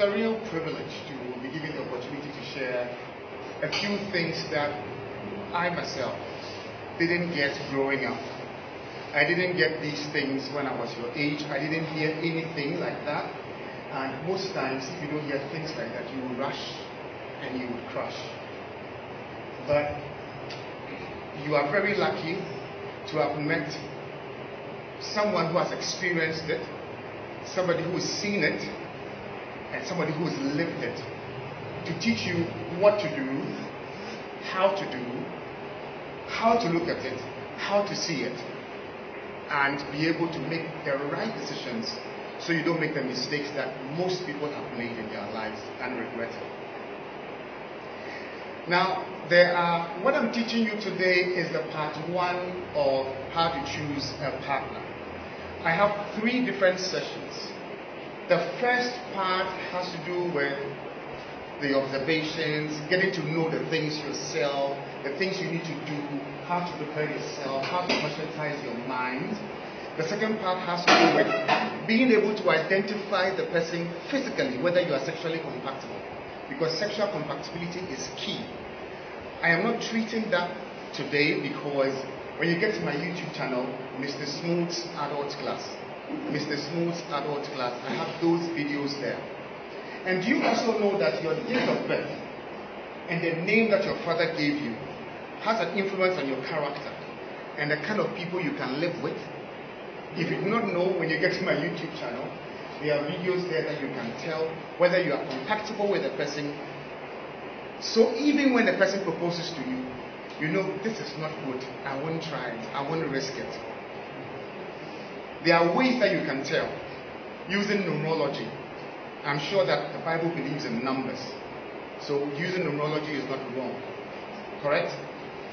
a real privilege to be given the opportunity to share a few things that I myself didn't get growing up. I didn't get these things when I was your age. I didn't hear anything like that. And most times, if you don't hear things like that, you will rush and you would crush. But you are very lucky to have met someone who has experienced it, somebody who has seen it, and somebody who has lived it, to teach you what to do, how to look at it, how to see it, and be able to make the right decisions so you don't make the mistakes that most people have made in their lives and regret it. Now, what I'm teaching you today is the part 1 of how to choose a partner. I have 3 different sessions. The first part has to do with the observations, getting to know the things yourself, the things you need to do, how to prepare yourself, how to conscientize your mind. The second part has to do with being able to identify the person physically, whether you are sexually compatible. Because sexual compatibility is key. I am not treating that today because when you get to my YouTube channel, Mr. Smooth's Adult Class, I have those videos there. And do you also know that your date of birth and the name that your father gave you has an influence on your character and the kind of people you can live with? If you do not know, when you get to my YouTube channel, there are videos there that you can tell whether you are compatible with the person. So even when the person proposes to you, you know, this is not good. I won't try it. I won't risk it. There are ways that you can tell using numerology. I'm sure that the Bible believes in numbers. So using numerology is not wrong. Correct?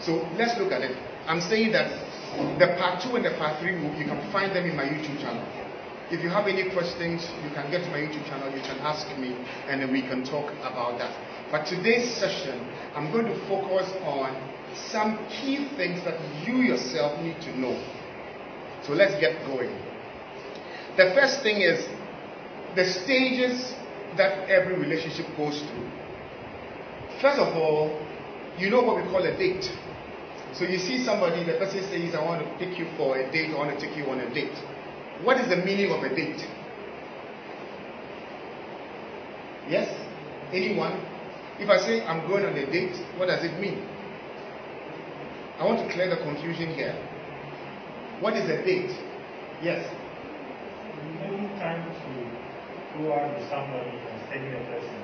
So let's look at it. I'm saying that the part 2 and the part 3, you can find them in my YouTube channel. If you have any questions, you can get to my YouTube channel, you can ask me, and then we can talk about that. But today's session, I'm going to focus on some key things that you yourself need to know. So let's get going. The first thing is the stages that every relationship goes through. First of all, you know what we call a date. So you see somebody, the person says, I want to take you for a date, I want to take you on a date. What is the meaning of a date? Yes? Anyone? If I say I'm going on a date, what does it mean? I want to clear the confusion here. What is a date? Yes? Any time to go out with somebody and study the person.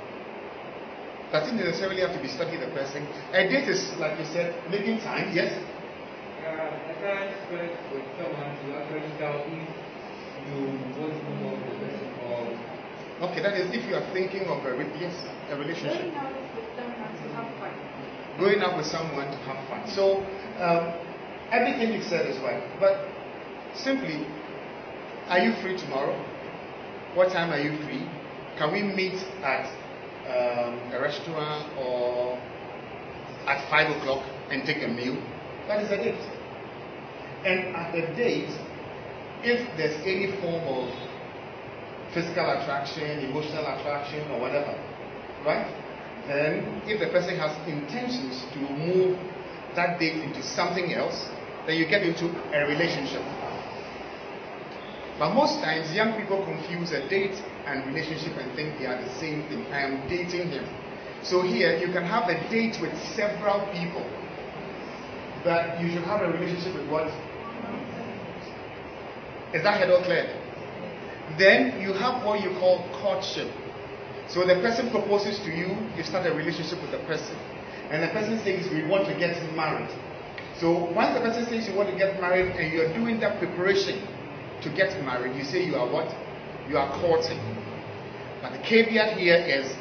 Doesn't necessarily have to be studying the person. A date is, like you said, making time, yes? A time spent with someone to actually tell if you want to know the person or... Okay, that is if you are thinking of a relationship. Going out with someone to have fun. So, everything you said is right. But simply, are you free tomorrow? What time are you free? Can we meet at a restaurant or at 5 o'clock and take a meal? That is a date. And at the date, if there's any form of physical attraction, emotional attraction, or whatever, right? Then if the person has intentions to move that date into something else, then you get into a relationship. But most times, young people confuse a date and relationship and think they are the same thing. I am dating him. So here, you can have a date with several people, but you should have a relationship with what? Is that head all clear? Then you have what you call courtship. So the person proposes to you, you start a relationship with the person. And the person says, we want to get married. So once the person says you want to get married and you're doing that preparation to get married, you say you are what? You are courting. But the caveat here is,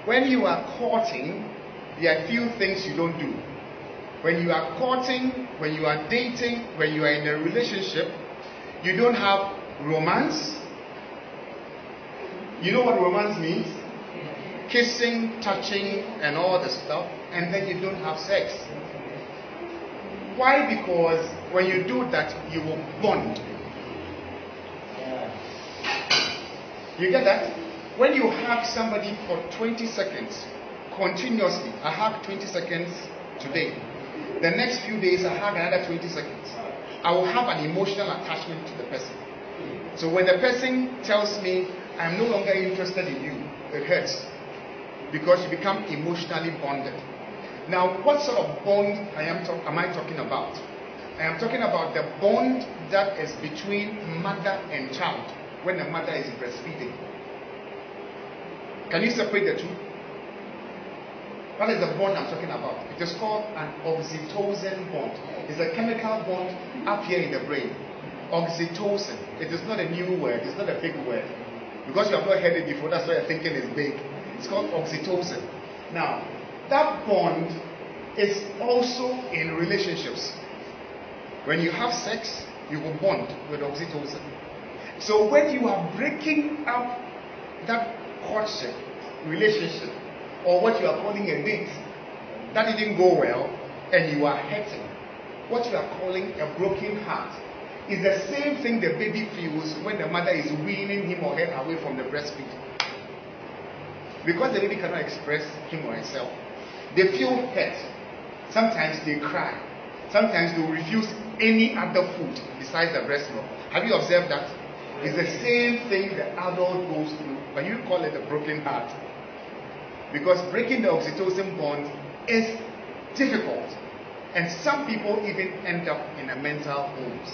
when you are courting, there are few things you don't do. When you are courting, when you are dating, when you are in a relationship, you don't have romance. You know what romance means? Kissing, touching, and all the stuff. And then you don't have sex. Why? Because when you do that, you will bond. You get that? When you hug somebody for 20 seconds continuously, I hug 20 seconds today. The next few days, I hug another 20 seconds. I will have an emotional attachment to the person. So when the person tells me, I'm no longer interested in you, it hurts. Because you become emotionally bonded. Now, what sort of bond am I talking about? I am talking about the bond that is between mother and child when the mother is breastfeeding. Can you separate the two? What is the bond I'm talking about? It is called an oxytocin bond. It's a chemical bond up here in the brain. Oxytocin. It is not a new word. It's not a big word. Because you have not heard it before, that's why you're thinking it's big. It's called oxytocin. Now, that bond is also in relationships. When you have sex, you will bond with oxytocin. So when you are breaking up that courtship relationship, or what you are calling a date, that didn't go well, and you are hurting, what you are calling a broken heart, is the same thing the baby feels when the mother is weaning him or her away from the breastfeed. Because the baby cannot express him or herself, they feel hurt. Sometimes they cry. Sometimes they will refuse any other food besides the breast milk. Have you observed that? It's the same thing the adult goes through, but you call it a broken heart. Because breaking the oxytocin bond is difficult. And some people even end up in a mental homes.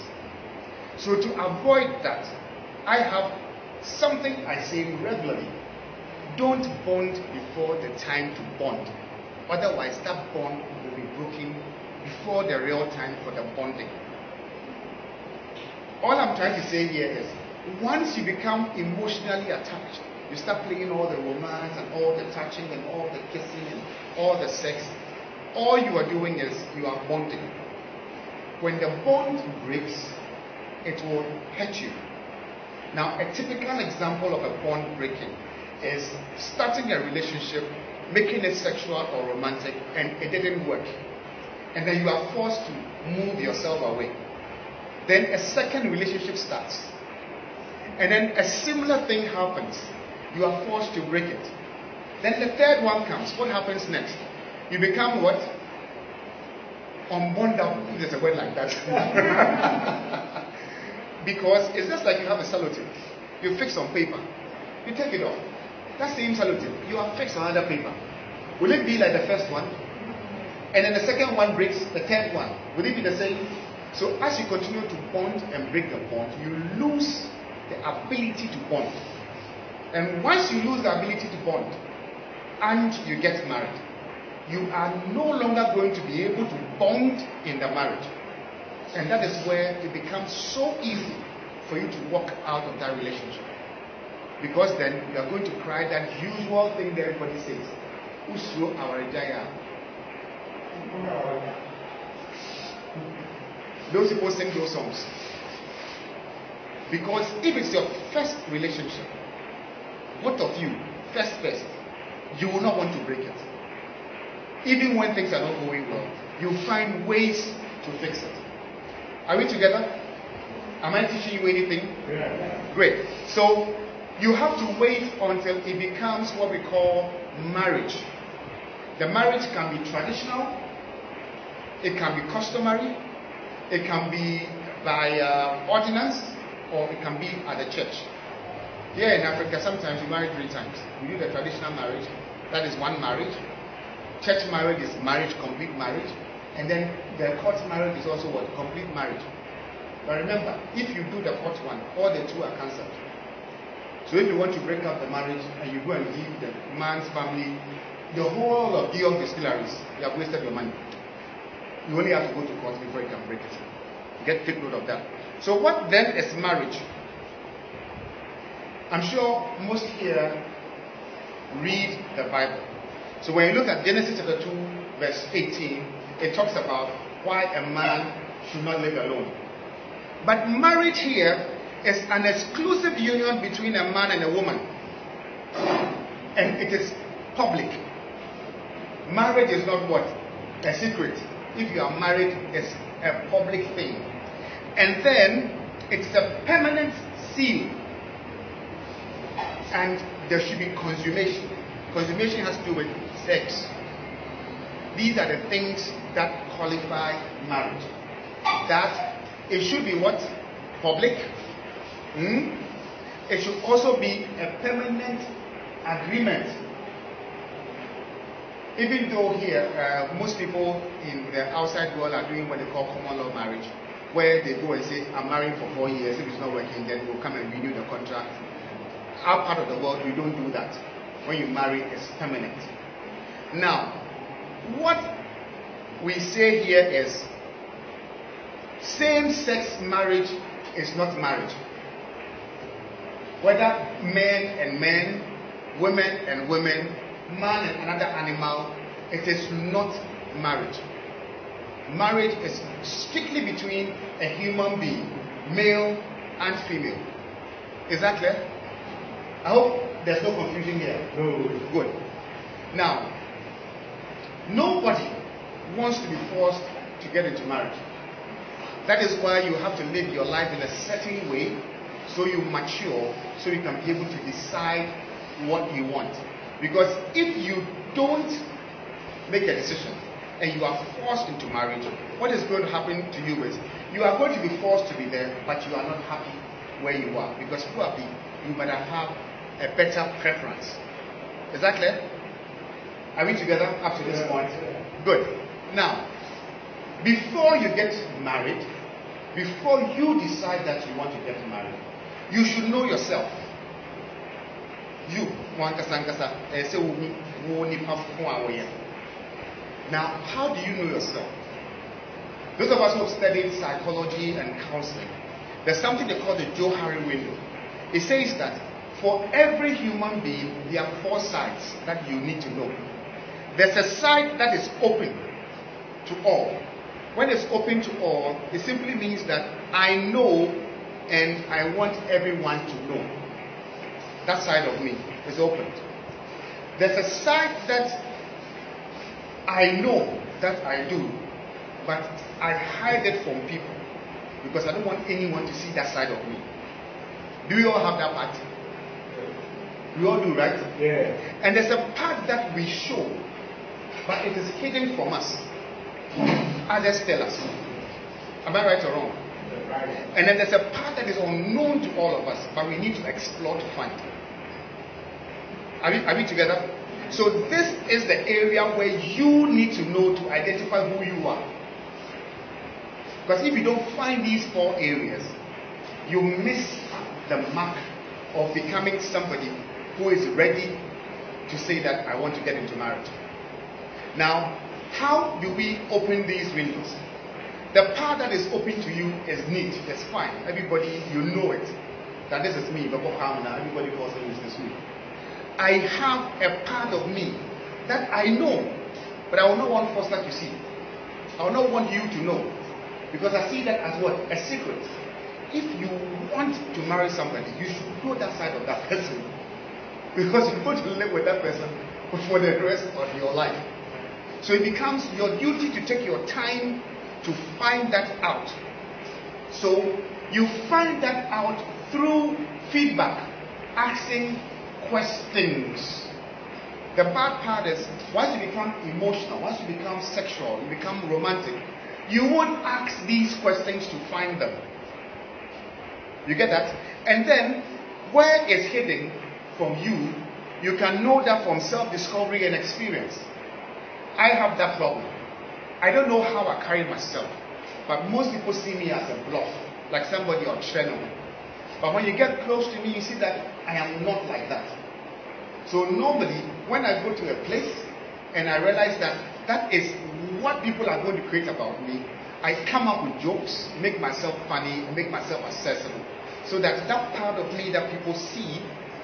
So to avoid that, I have something I say regularly. Don't bond before the time to bond. Otherwise, that bond will be broken before the real time for the bonding. All I'm trying to say here is, once you become emotionally attached, you start playing all the romance and all the touching and all the kissing and all the sex, all you are doing is you are bonding. When the bond breaks, it will hurt you. Now, a typical example of a bond breaking is starting a relationship, making it sexual or romantic, and it didn't work. And then you are forced to move yourself away. Then a second relationship starts. And then a similar thing happens. You are forced to break it. Then the third one comes. What happens next? You become what? Unbondable. If there's a word like that. Because it's just like you have a sellotape. You fix on paper. You take it off. That same sellotape, you are fixed on other paper. Will it be like the first one? And then the second one breaks, the third one. Will it be the same? So as you continue to bond and break the bond, you lose the ability to bond. And once you lose the ability to bond and you get married, you are no longer going to be able to bond in the marriage. And that is where it becomes so easy for you to walk out of that relationship. Because then you are going to cry that usual thing that everybody says. Usro awarijaya. Those people sing those songs. Because if it's your first relationship, both of you, first, you will not want to break it. Even when things are not going well, you find ways to fix it. Are we together? Am I teaching you anything? Yeah. Great. So you have to wait until it becomes what we call marriage. The marriage can be traditional, it can be customary, it can be by ordinance, or it can be at the church. Here in Africa, sometimes you marry 3 times. We do the traditional marriage, that is one marriage. Church marriage is marriage, complete marriage. And then the court marriage is also what? Complete marriage. But remember, if you do the court one, all the 2 are cancelled. So if you want to break up the marriage and you go and give the man's family the whole of the distilleries, you have wasted your money. You only have to go to court before you can break it. Take note of that. So what then is marriage? I'm sure most here read the Bible. So when you look at Genesis chapter 2, verse 18, it talks about why a man should not live alone. But marriage here is an exclusive union between a man and a woman. And it is public. Marriage is not what? A secret. If you are married, it's a public thing. And then it's a permanent seal. And there should be consummation. Consummation has to do with sex. These are the things that qualify marriage. That it should be what? Public. It should also be a permanent agreement. Even though here, most people in the outside world are doing what they call common law marriage, where they go and say, I'm married for 4 years, if it's not working, then we'll come and renew the contract. Our part of the world, we don't do that. When you marry, it's permanent. Now, what we say here is, same-sex marriage is not marriage. Whether men and men, women and women, man and another animal, it is not marriage. Marriage is strictly between a human being, male and female. Is that clear? I hope there's no confusion here. No. Good. Now, nobody wants to be forced to get into marriage. That is why you have to live your life in a certain way, so you mature, so you can be able to decide what you want. Because if you don't make a decision and you are forced into marriage, what is going to happen to you is you are going to be forced to be there, but you are not happy where you are. Because probably you might have a better preference. Is that clear? Are we together up to this point? Good. Now, before you get married, before you decide that you want to get married, you should know yourself. You, now, how do you know yourself? Those of us who have studied psychology and counseling, there's something they call the Joe Harry window. It says that for every human being, there are 4 sides that you need to know. There's a side that is open to all. When it's open to all, it simply means that I know and I want everyone to know. That side of me is open. There's a side that I know that I do, but I hide it from people because I don't want anyone to see that side of me. Do you all have that part? We all do, right? Yeah. And there's a part that we show, but it is hidden from us. Others tell us. Am I right or wrong? Right. And then there's a part that is unknown to all of us, but we need to explore to find. Are we together? So this is the area where you need to know to identify who you are. Because if you don't find these 4 areas, you miss the mark of becoming somebody who is ready to say that I want to get into marriage. Now, how do we open these windows? The part that is open to you is neat, it's fine. Everybody, you know it. That this is me, everybody calls it this is me. I have a part of me that I know, but I will not want Foster to see. I will not want you to know. Because I see that as what? A secret. If you want to marry somebody, you should know that side of that person. Because you're going to live with that person for the rest of your life. So it becomes your duty to take your time to find that out. So you find that out through feedback, asking questions. The bad part is, once you become emotional, once you become sexual, you become romantic, you won't ask these questions to find them. You get that? And then, where it's hidden from you, you can know that from self-discovery and experience. I have that problem. I don't know how I carry myself, but most people see me as a bluff, like somebody on channel. But when you get close to me, you see that I am not like that. So normally, when I go to a place and I realize that that is what people are going to create about me, I come up with jokes, make myself funny, make myself accessible. So that that part of me that people see,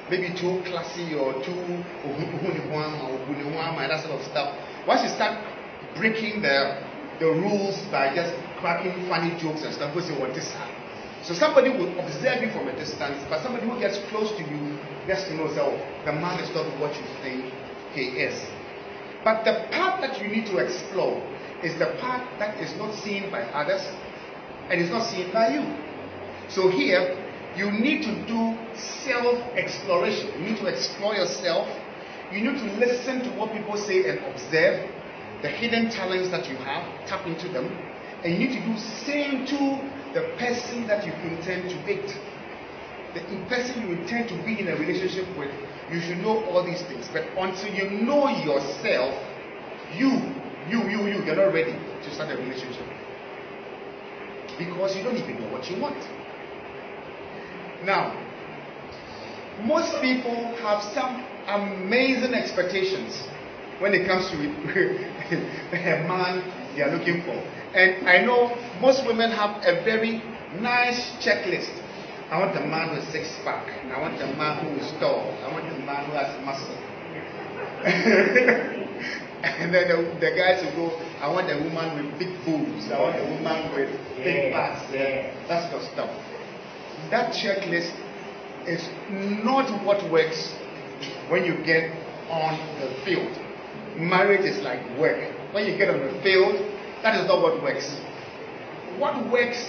maybe too classy or too and that sort of stuff, once you start breaking the rules by just cracking funny jokes and stuff, people say, what this happened? So somebody will observe you from a distance, but somebody who gets close to you gets to know that, oh, the man is not what you think he is. But the part that you need to explore is the part that is not seen by others and is not seen by you. So here, You need to do self-exploration. You need to explore yourself. You need to listen to what people say and observe the hidden talents that you have, tap into them, and you need to do same to the person that you intend to date. The person you intend to be in a relationship with, you should know all these things. But until you know yourself, you're not ready to start a relationship. Because you don't even know what you want. Now, most people have some amazing expectations when it comes to a man they are looking for. And I know most women have a very nice checklist. I want a man with six-pack. I want a man who is tall. I want a man who has muscle. And then the guys will go, I want a woman with big boobs. I want a woman with big butts. That sort of stuff. That checklist is not what works when you get on the field. Marriage is like work. When you get on the field, that is not what works. What works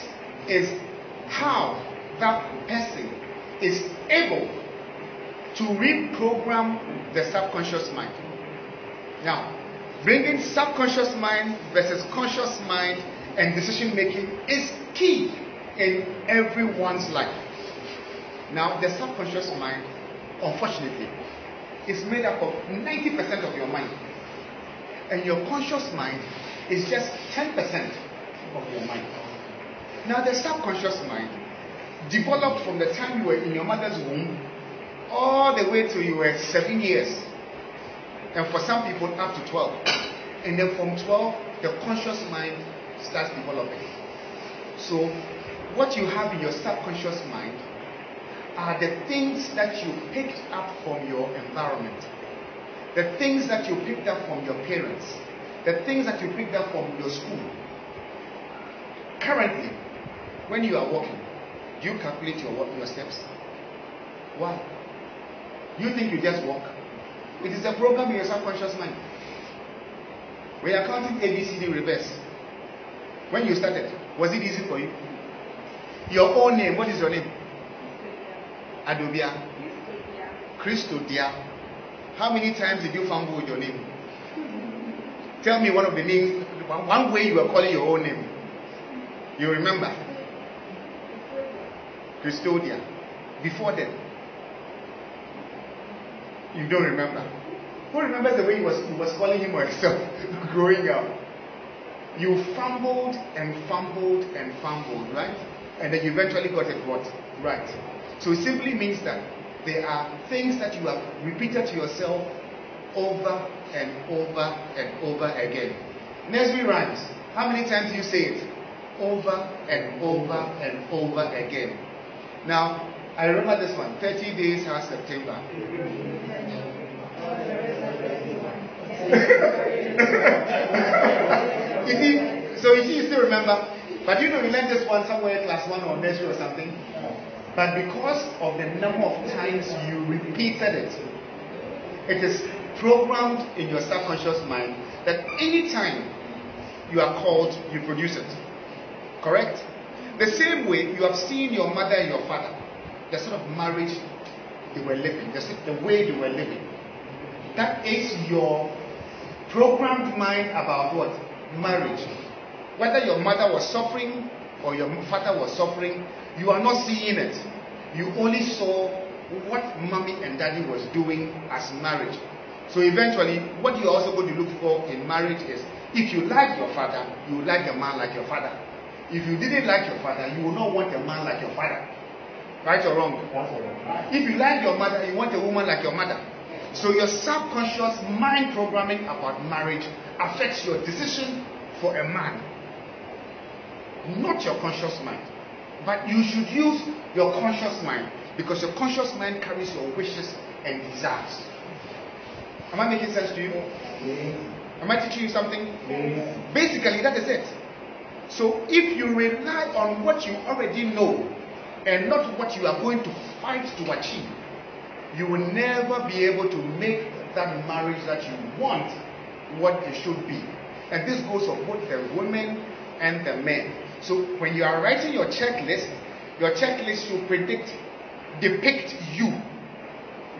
is how that person is able to reprogram the subconscious mind. Now, bringing subconscious mind versus conscious mind and decision making is key in everyone's life. Now, the subconscious mind, unfortunately, is made up of 90% of your mind. And your conscious mind is just 10% of your mind. Now, the subconscious mind developed from the time you were in your mother's womb all the way till you were 7 years. And for some people, up to 12. And then from 12, the conscious mind starts developing. So, what you have in your subconscious mind are the things that you picked up from your environment, the things that you picked up from your parents, the things that you picked up from your school. Currently, when you are walking, do you calculate your steps? Why? You think you just walk? It is a program in your subconscious mind. We are counting ABCD reverse. When you started, was it easy for you? Your own name, what is your name? Adobia. Christodia. How many times did you fumble with your name? Tell me one of the names, one way you were calling your own name. You remember? Christodia. Before that, you don't remember. Who remembers the way he was calling him or herself growing up? You fumbled and fumbled and fumbled, right? And then you eventually got it right. So it simply means that there are things that you have repeated to yourself over and over and over again. Nursery rhymes. How many times do you say it? Over and over and over again. Now, I remember this one. 30 days has September. You still remember. But you learned this one somewhere class 1 or nursery or something. But because of the number of times you repeated it, it is programmed in your subconscious mind that anytime you are called, you produce it. Correct? The same way you have seen your mother and your father, the sort of marriage they were living, the way they were living. That is your programmed mind about what? Marriage. Whether your mother was suffering or your father was suffering, you are not seeing it. You only saw what mommy and daddy was doing as marriage. So eventually, what you're also going to look for in marriage is, if you like your father, you will like a man like your father. If you didn't like your father, you will not want a man like your father. Right or wrong? If you like your mother, you want a woman like your mother. So your subconscious mind programming about marriage affects your decision for a man. Not your conscious mind. But you should use your conscious mind, because your conscious mind carries your wishes and desires. Am I making sense to you? Yes. Am I teaching you something? Yes. Basically, that is it. So if you rely on what you already know and not what you are going to fight to achieve, you will never be able to make that marriage that you want what it should be. And this goes for both the women and the men. So when you are writing your checklist, Your checklist should depict you,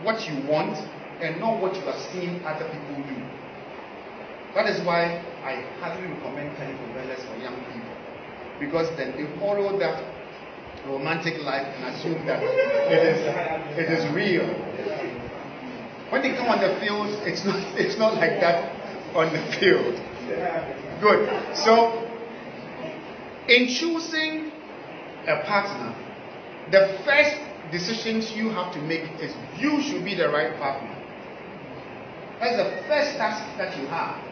what you want, and not what you are seeing other people do. That is why I highly recommend telephone wellness for young people, because then they follow that romantic life and assume that it is real. When they come on the field, it's not like that on the field. Good. So, in choosing a partner, the first decisions you have to make is you should be the right partner. That's the first task that you have.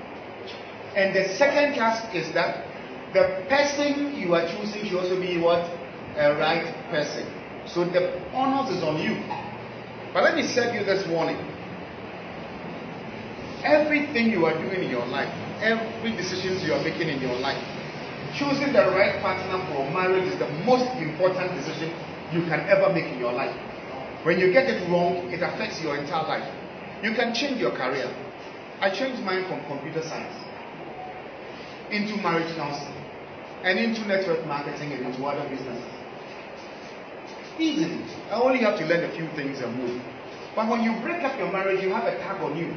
And the second task is that the person you are choosing should also be what? A right person. So the onus is on you. But let me serve you this warning. Everything you are doing in your life, every decisions you are making in your life, choosing the right partner for marriage is the most important decision you can ever make in your life. When you get it wrong, it affects your entire life. You can change your career. I changed mine from computer science into marriage counseling and into network marketing and into other businesses. Easily. I only have to learn a few things and move. But when you break up your marriage, you have a tag on you.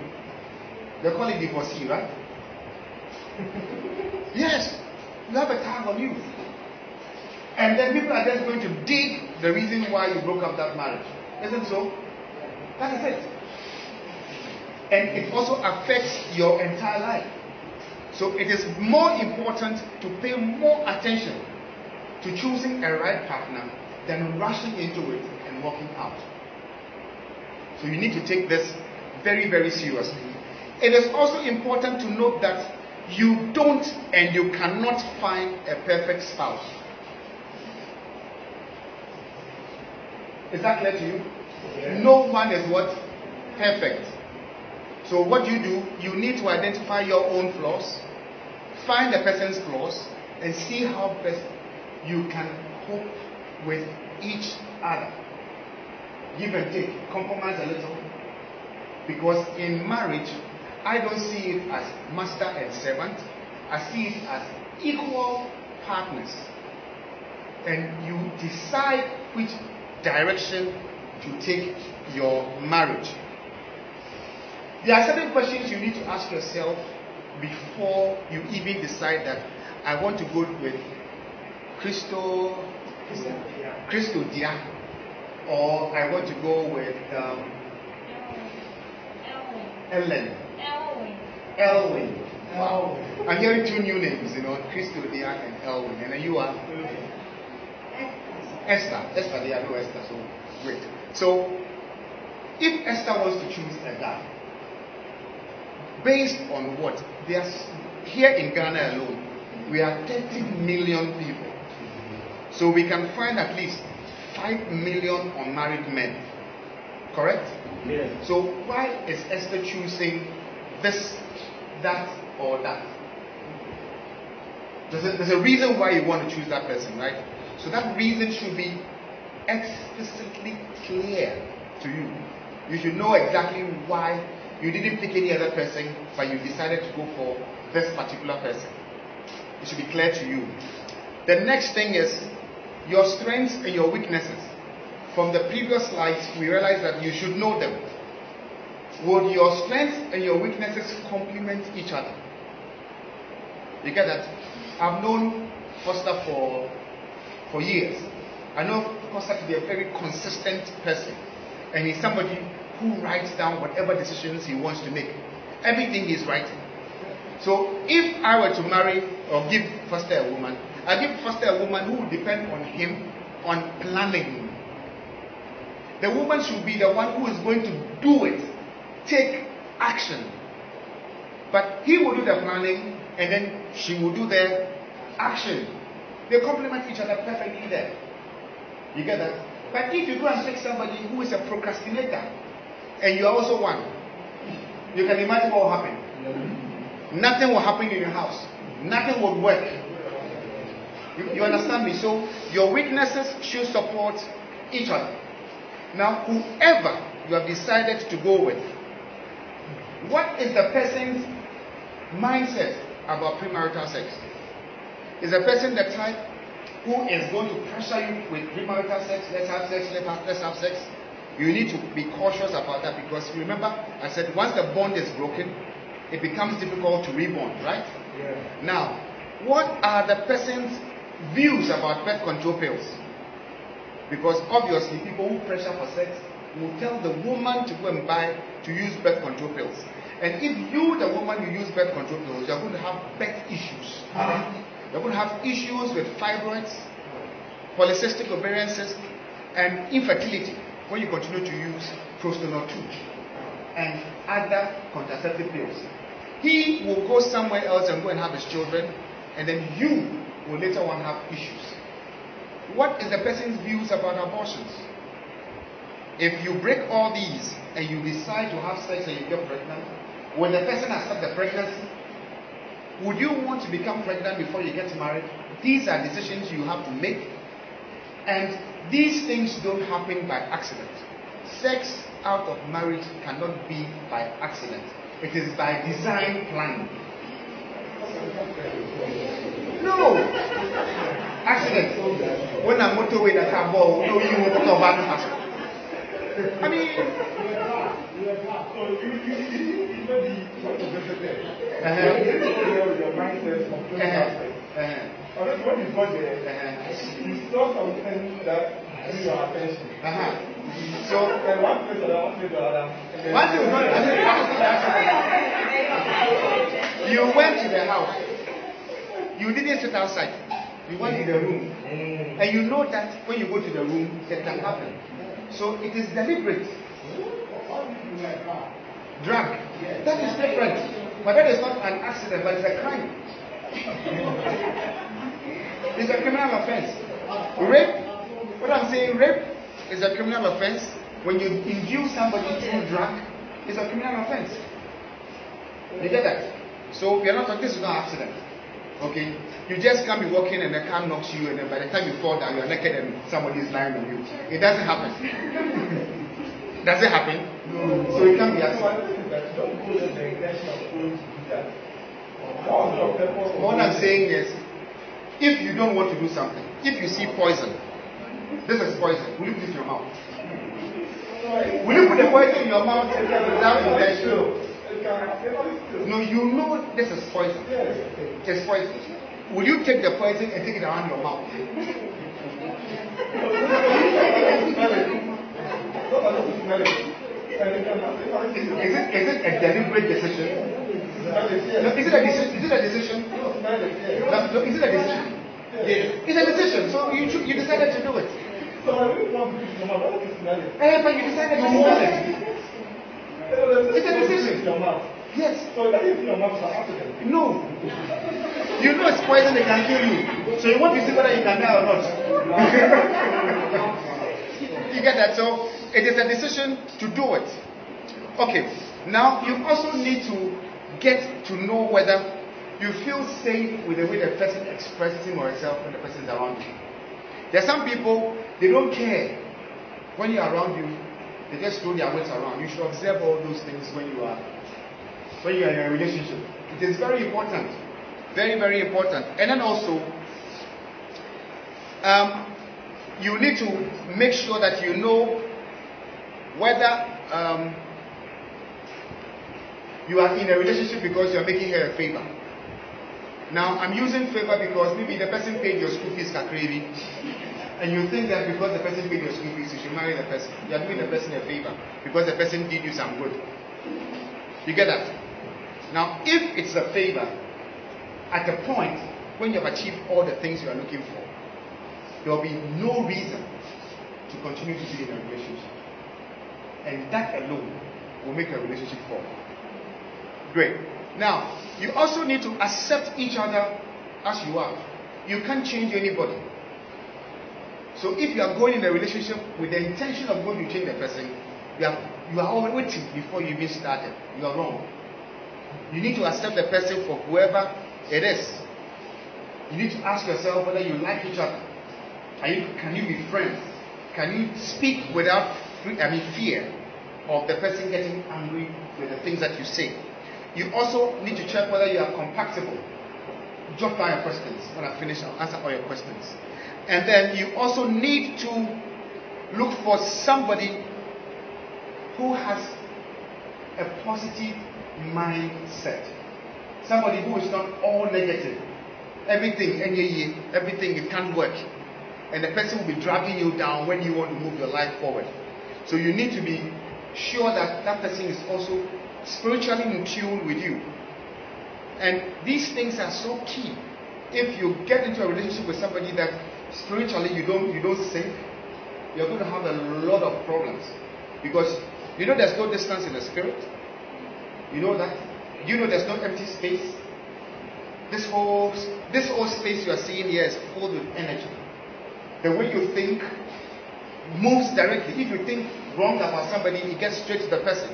They call it divorcee, right? Yes. You have a tag on you. And then people are just going to dig the reason why you broke up that marriage. Isn't so? That is it. And it also affects your entire life. So it is more important to pay more attention to choosing a right partner than rushing into it and walking out. So you need to take this very, very seriously. It is also important to note that you don't and you cannot find a perfect spouse. Is that clear to you? Yeah. No one is what? Perfect. So what you do, you need to identify your own flaws, find the person's flaws, and see how best you can cope with each other. Give and take, compromise a little. Because in marriage, I don't see it as master and servant. I see it as equal partners. And you decide which direction to take your marriage. There are certain questions you need to ask yourself before you even decide that I want to go with Christo Dia, or I want to go with Elwin. Wow. I'm hearing two new names, Christo Dia and Elwin. And then you are? Esther. They are no Esther, so great. So, if Esther wants to choose a guy, based on what? Here in Ghana alone, we are 30 million people. So we can find at least 5 million unmarried men. Correct? Yes. So why is Esther choosing this, that, or that? There's a reason why you want to choose that person, right? So that reason should be explicitly clear to you. You should know exactly why you didn't pick any other person, but you decided to go for this particular person. It should be clear to you. The next thing is your strengths and your weaknesses. From the previous slides, we realized that you should know them. Would your strengths and your weaknesses complement each other? You get that? I've known Foster for years. I know Foster to be a very consistent person. And he's somebody who writes down whatever decisions he wants to make. Everything he's writing. So if I were to marry or give Foster a woman, I give Foster a woman who will depend on him on planning. The woman should be the one who is going to do it, take action. But he will do the planning and then she will do the action. They complement each other perfectly there. You get that? But if you go and take somebody who is a procrastinator and you are also one, you can imagine what will happen. Mm-hmm. Nothing will happen in your house. Nothing will work. You understand me? So your weaknesses should support each other. Now, whoever you have decided to go with, what is the person's mindset about premarital sex? Is the person the type who is going to pressure you with premarital sex, let's have sex, let's have sex. You need to be cautious about that, because remember, I said once the bond is broken, it becomes difficult to rebond, right? Yeah. Now, what are the person's views about birth control pills? Because obviously people who pressure for sex will tell the woman to go and to use birth control pills. And if you, the woman, you use birth control pills, you're going to have birth issues. You're going to have issues with fibroids, polycystic ovarian cyst, and infertility when you continue to use Prostanol 2 and other contraceptive pills. He will go somewhere else and go and have his children, and then you will later on have issues. What is the person's views about abortions? If you break all these and you decide to have sex and you get pregnant, will the person accept the pregnancy? Would you want to become pregnant before you get married? These are decisions you have to make. And these things don't happen by accident. Sex out of marriage cannot be by accident. It is by design planning. No! Accident. When I'm motorway that car ball, no, you won't talk about the I mean, When you got there, you saw something that drew your attention. So, one place or one place or other. You went to the house. You didn't sit outside. You went to the room. And you know that when you go to the room, that can happen. So it is deliberate. Drug. That is different. But that is not an accident, but it's a crime. It's a criminal offense. Rape, what I'm saying, rape is a criminal offense. When you induce somebody through drug, it's a criminal offense. You get that? So we are not talking, this is not an accident. Okay? You just can't be walking and the car knocks you, and then by the time you fall down, you are naked and somebody is lying on you. It doesn't happen. Does it happen? No. So it can't be accident. What I'm saying is, if you don't want to do something, if you see poison, this is poison, will you put it in your mouth? Will you put the poison in your mouth without intention? No, you know this is poison. It's poison. Will you take the poison and take it around your mouth? Is it a deliberate decision? No, is it a decision? Is it a decision? No, is it a decision? It's a decision. So you decided to do it. But you decided to do it. It's a decision. Yes. No. You know it's poison, they can kill you. So you want to see whether you can die or not. You get that? So it is a decision to do it. Okay. Now you also need to get to know whether you feel safe with the way the person expresses him or herself when the person is around you. There are some people, they don't care when you're around you. They just throw their weight around. You should observe all those things when you are in a relationship. It is very important. Very, very important. And then also, you need to make sure that you know whether you are in a relationship because you are making her a favor. Now, I'm using favor because maybe the person paid your school fees crazy, and you think that because the person paid your school fees, you should marry the person. You are doing the person a favor because the person did you some good. You get that? Now, if it's a favor, at the point when you have achieved all the things you are looking for, there will be no reason to continue to be in a relationship. And that alone will make a relationship fall. Great. Now, you also need to accept each other as you are. You can't change anybody. So if you are going in a relationship with the intention of going to change the person, you are already waiting before you even started. You are wrong. You need to accept the person for whoever it is. You need to ask yourself whether you like each other. Can you be friends? Can you speak without fear of the person getting angry with the things that you say? You also need to check whether you are compatible. Jot down your questions. When I finish, I'll answer all your questions. And then you also need to look for somebody who has a positive mindset. Somebody who is not all negative. Everything, it can't work. And the person will be dragging you down when you want to move your life forward. So you need to be sure that that person is also spiritually in tune with you. And these things are so key. If you get into a relationship with somebody that spiritually you don't sync, you're going to have a lot of problems. Because you know there's no distance in the spirit. You know that. You know there's no empty space. This whole space you are seeing here is full with energy. The way you think moves directly. If you think wrong about somebody, it gets straight to the person.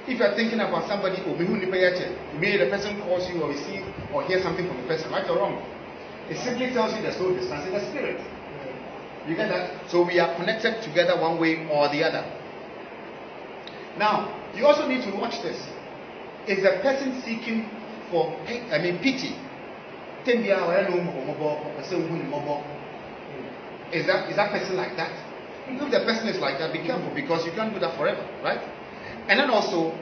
If you are thinking about somebody, maybe the person calls you or receive or hear something from the person, right or wrong. It simply tells you there's no distance in the spirit. You get that? So we are connected together one way or the other. Now, you also need to watch this. Is the person seeking for pity? Is that person like that? If the person is like that, be careful, because you can't do that forever, right? And then also,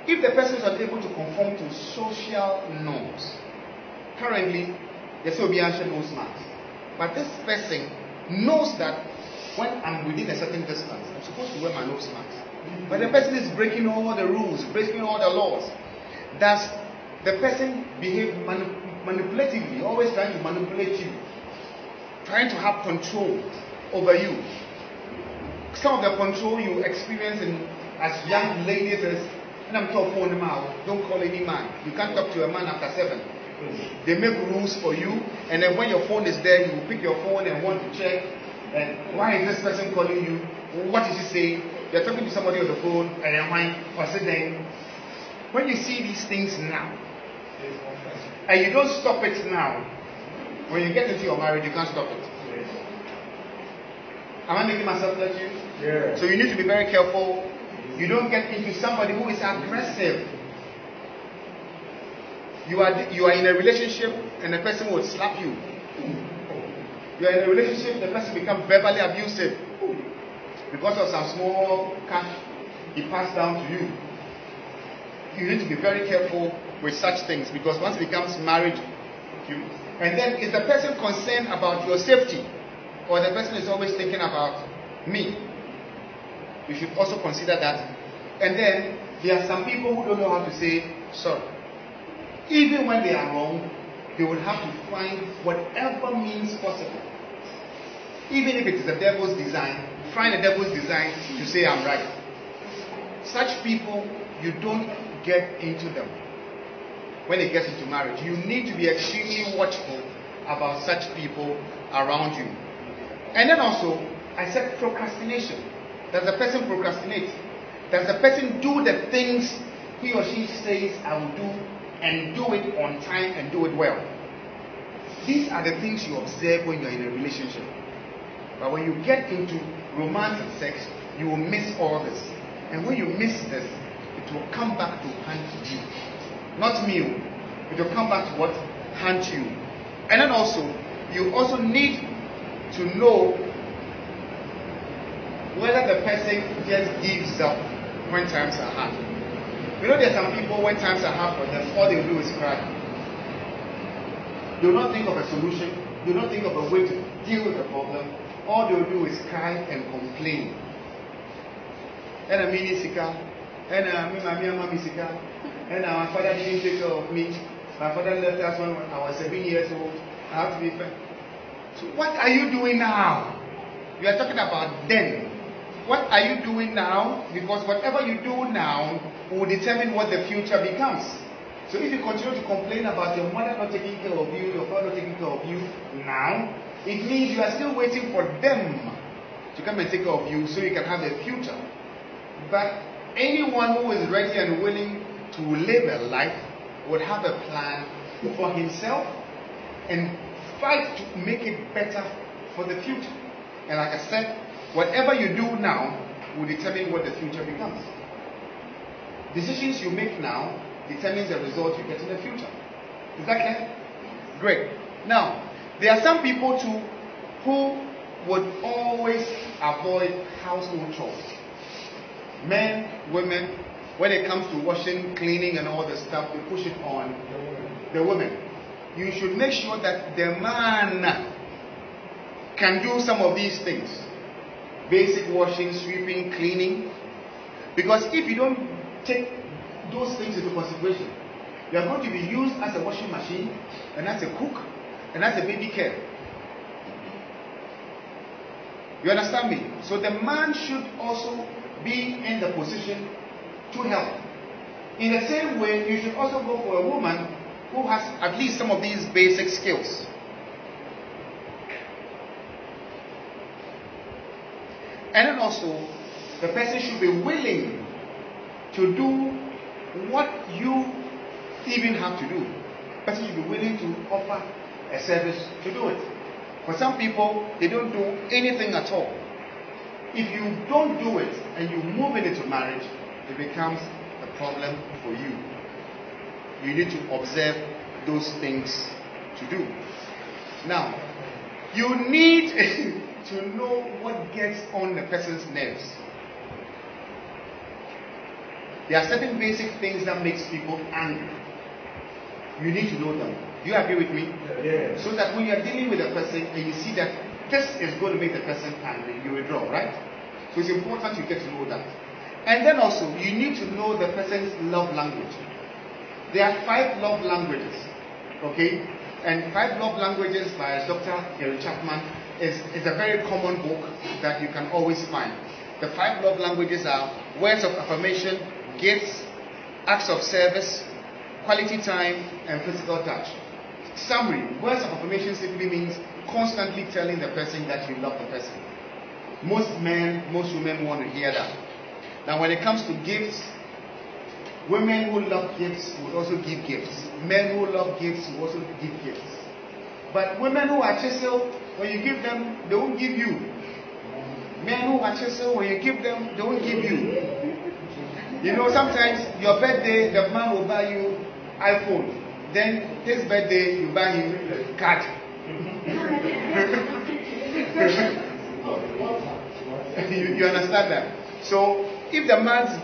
if the person is unable to conform to social norms, currently, there's no nose mask. But this person knows that when I'm within a certain distance, I'm supposed to wear my nose mask. But the person is breaking all the rules, breaking all the laws. Does the person behave manipulatively, always trying to manipulate you, trying to have control over you? Some of the control you experience as young ladies is, and I'm talking phone now, don't call any man. You can't talk to a man after 7. They make rules for you, and then when your phone is there, you will pick your phone and want to check. And why is this person calling you? What did he say? You're talking to somebody on the phone, and then when you see these things now, and you don't stop it now, when you get into your marriage, you can't stop it. Am I making myself clear to you? Yeah. So you need to be very careful. You don't get into somebody who is aggressive. You are in a relationship and the person will slap you. You are in a relationship, the person becomes verbally abusive because of some small cash he passed down to you. You need to be very careful with such things, because once it becomes marriage, and then is the person concerned about your safety, or the person is always thinking about me? You should also consider that. And then there are some people who don't know how to say sorry. Even when they are wrong, they will have to find whatever means possible. Even if it is the devil's design, find the devil's design to say I'm right. Such people, you don't get into them when it gets into marriage. You need to be extremely watchful about such people around you. And then also, I said procrastination. Does the person procrastinate? Does the person do the things he or she says I will do, and do it on time and do it well? These are the things you observe when you're in a relationship. But when you get into romance and sex, you will miss all this. And when you miss this, it will come back to haunt you. Not me. It will come back to what? Haunt you. And then also, you also need to know whether the person just gives up when times are hard. You know, there are some people, when times are hard for them, all they do is cry. They will not think of a solution. They will not think of a way to deal with the problem. All they will do is cry and complain. And I mean, and my father didn't take care of me. My father left us when I was 7 years old. I have to be fair. So what are you doing now? You are talking about then. What are you doing now? Because whatever you do now will determine what the future becomes. So if you continue to complain about your mother not taking care of you, your father not taking care of you now, it means you are still waiting for them to come and take care of you so you can have a future. But anyone who is ready and willing to live a life would have a plan for himself and fight to make it better for the future. And like I said, whatever you do now will determine what the future becomes. Decisions you make now determines the result you get in the future. Is that clear? Great. Now, there are some people too who would always avoid household chores. Men, women, when it comes to washing, cleaning, and all the stuff, they push it on the women. You should make sure that the man can do some of these things. Basic washing, sweeping, cleaning. Because if you don't take those things into consideration, you are going to be used as a washing machine, and as a cook, and as a baby care. You understand me? So the man should also be in the position to help. In the same way, you should also go for a woman who has at least some of these basic skills. And then also, the person should be willing to do what you even have to do. The person should be willing to offer a service to do it. For some people, they don't do anything at all. If you don't do it and you move it into marriage, it becomes a problem for you. You need to observe those things to do. Now, you need to know what gets on the person's nerves. There are certain basic things that makes people angry. You need to know them. Do you agree with me? Yeah. So that when you are dealing with a person and you see that this is going to make the person angry, you withdraw, right? So it's important you get to know that. And then also, you need to know the person's love language. There are 5 love languages, okay? And 5 love languages by Dr. Gary Chapman is a very common book that you can always find. The 5 love languages are words of affirmation, gifts, acts of service, quality time, and physical touch. Summary, words of affirmation simply means constantly telling the person that you love the person. Most men, most women want to hear that. Now when it comes to gifts, women who love gifts will also give gifts. Men who love gifts will also give gifts. But women who are chiseled, when you give them, they won't give you. Men who are chiseled, when you give them, they won't give you. You know, sometimes your birthday, the man will buy you iPhone. Then his birthday, you buy him card. you understand that? So if the man's,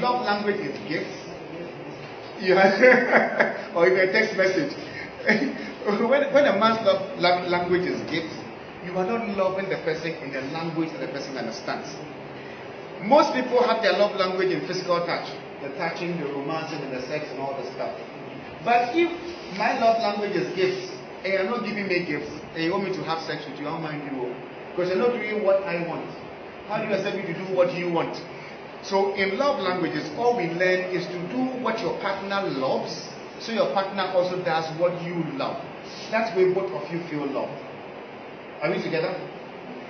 love language is gifts, or even a text message. when a man's love language is gifts, you are not loving the person in the language that the person understands. Most people have their love language in physical touch, the touching, the romancing, and the sex, and all the stuff. But if my love language is gifts, and you're not giving me gifts, and you want me to have sex with you, I'll mind you, because you're not doing what I want. How do you expect me to do what you want? So in love languages, all we learn is to do what your partner loves, so your partner also does what you love. That way both of you feel loved. Are we together?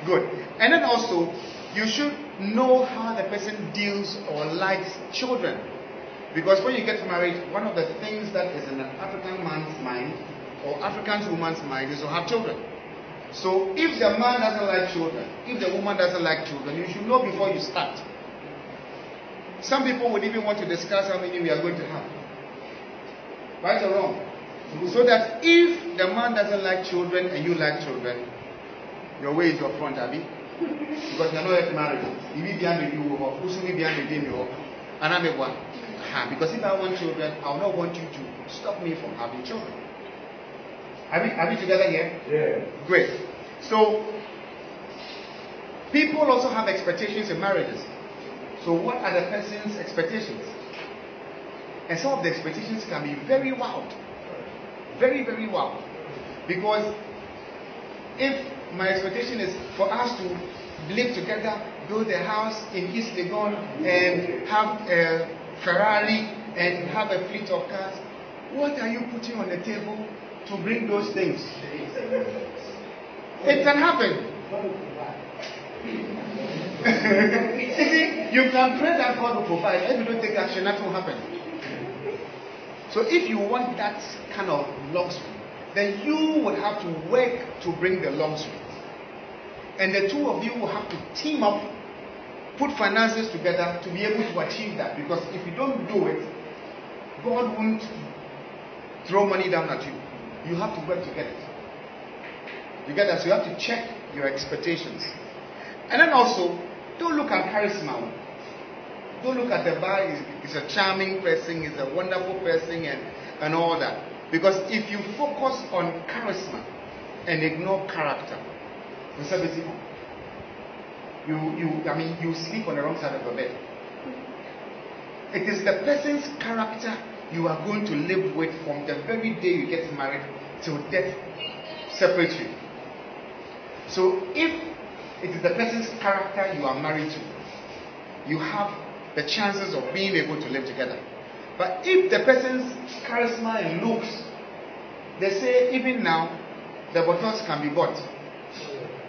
Good. And then also, you should know how the person deals or likes children. Because when you get married, one of the things that is in an African man's mind or African woman's mind is to have children. So if the man doesn't like children, if the woman doesn't like children, you should know before you start. Some people would even want to discuss how many we are going to have. Right or wrong? So that if the man doesn't like children and you like children, your way is your front, Abby. Because you are not yet married. If you behind you, or who's behind you, and I'm a one. Because if I want children, I will not want you to stop me from having children. Are we together here? Yeah. Great. So, people also have expectations in marriages. So what are the person's expectations? And some of the expectations can be very wild. Very, very wild. Because if my expectation is for us to live together, build a house in East Legon, and have a Ferrari, and have a fleet of cars, what are you putting on the table to bring those things? It can happen. You can pray that God will provide. If you don't take action, that will happen. So if you want that kind of luxury, then you would have to work to bring the luxury. And the two of you will have to team up, put finances together to be able to achieve that. Because if you don't do it, God won't throw money down at you. You have to work to get it. You get that? So you have to check your expectations. And then also, don't look at charisma. Don't look at the guy, he's a charming person, he's a wonderful person, and all that. Because if you focus on charisma and ignore character, you sleep on the wrong side of the bed. It is the person's character you are going to live with from the very day you get married till death separates you. So if it is the person's character you are married to, you have the chances of being able to live together. But if the person's charisma and looks, they say even now the bottles can be bought,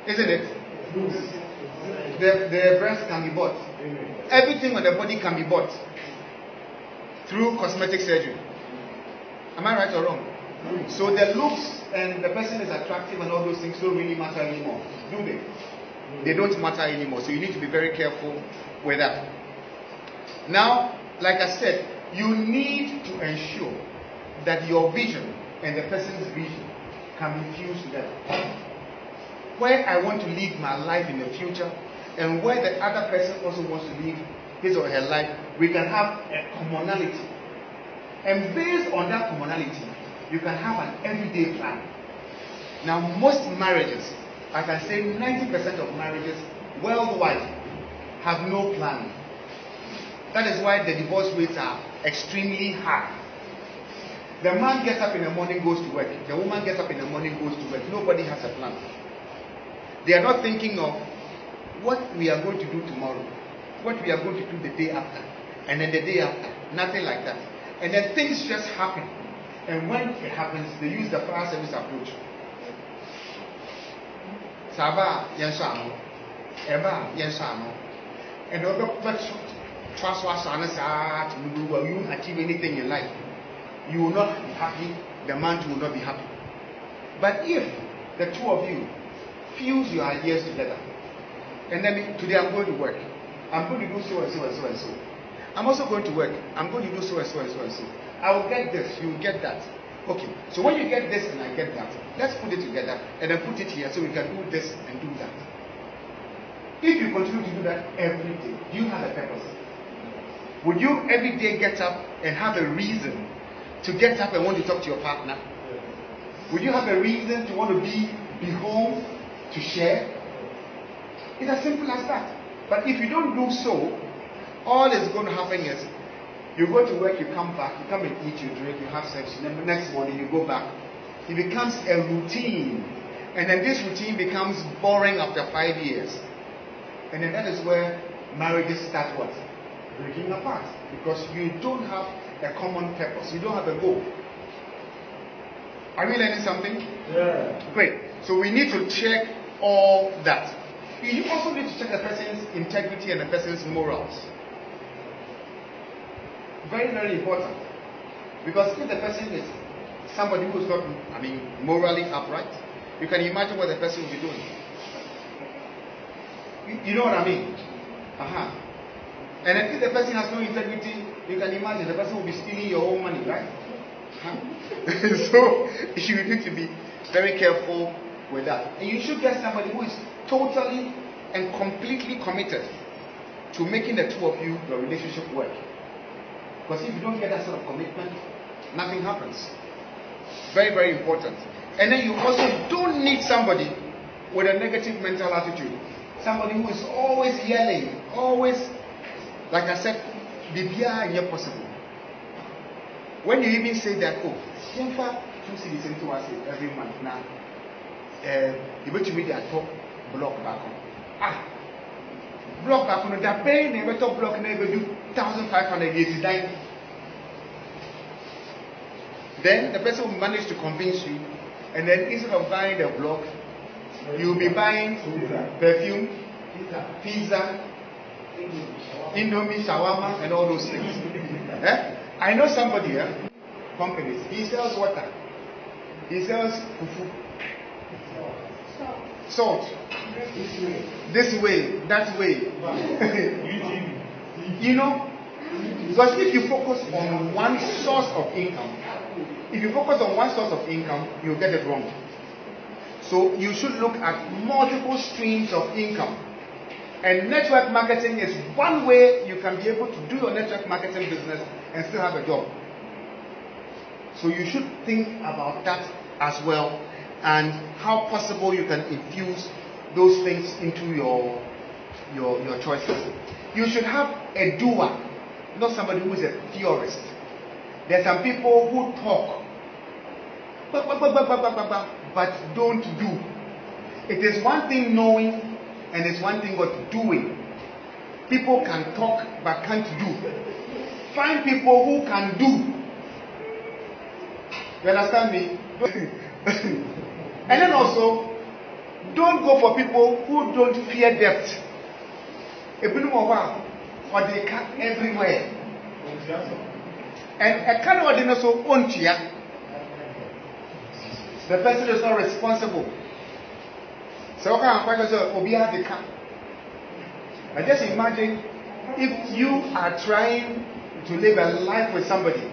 isn't it? The breast can be bought. Everything on the body can be bought through cosmetic surgery. Am I right or wrong? So the looks and the person is attractive and all those things don't really matter anymore, do they? They don't matter anymore. So you need to be very careful with that. Now, like I said, you need to ensure that your vision and the person's vision can be fused together. Where I want to live my life in the future and where the other person also wants to live his or her life, we can have a commonality. And based on that commonality, you can have an everyday plan. Now, most marriages, I can say 90% of marriages worldwide have no plan. That is why the divorce rates are extremely high. The man gets up in the morning, goes to work. The woman gets up in the morning, goes to work. Nobody has a plan. They are not thinking of what we are going to do tomorrow, what we are going to do the day after, and then the day after. Nothing like that. And then things just happen. And when it happens, they use the fire service approach. Saba yensano, eba yensano, and the other trust was you won't achieve anything in life. You will not be happy. The man will not be happy. But if the two of you fuse your ideas together, and then today I'm going to work. I'm going to do so and so and so and so. I'm also going to work. I'm going to do so and so and so and so. I will get this. You will get that. Okay. So when you get this and I get that, let's put it together and then put it here so we can do this and do that. If you continue to do that every day, do you have a purpose? Would you every day get up and have a reason to get up and want to talk to your partner? Would you have a reason to want to be home to share? It's as simple as that. But if you don't do so, all that's going to happen is you go to work, you come back, you come and eat, you drink, you have sex, and then the next morning you go back. It becomes a routine. And then this routine becomes boring after 5 years. And then that is where marriages start what? Breaking apart. Because you don't have a common purpose. You don't have a goal. Are we learning something? Yeah. Great. So we need to check all that. You also need to check the person's integrity and the person's morals. Very, very important. Because if the person is somebody who is not, morally upright, you can imagine what the person will be doing. You know what I mean? And then if the person has no integrity, you can imagine the person will be stealing your own money, right? So you need to be very careful with that. And you should get somebody who is totally and completely committed to making the two of you, your relationship work. Because if you don't get that sort of commitment, nothing happens. Very, very important. And then you also don't need somebody with a negative mental attitude. Somebody who is always yelling, always, like I said, bibia is possible. When you even say that, oh, Simfa 2 cities into us every month now, you bet you me at top block back on. Block back on that pay, never top block, never do 1,589. Then the person will manage to convince you, and then instead of buying the block, you'll be buying perfume, pizza, Indomie, shawarma, and all those things. I know somebody here, companies, he sells water, he sells fufu, salt, this way, that way. You know, because if you focus on one source of income, you'll get it wrong. So you should look at multiple streams of income. And network marketing is one way you can be able to do your network marketing business and still have a job. So you should think about that as well, and how possible you can infuse those things into your choices. You should have a doer, not somebody who is a theorist. There are some people who talk, but don't do. It is one thing knowing, and it's one thing what doing. People can talk but can't do. Find people who can do. You understand me? And then also, don't go for people who don't fear debt. Or they come everywhere. And a kind of also own chia. The person is not responsible. So I just imagine if you are trying to live a life with somebody,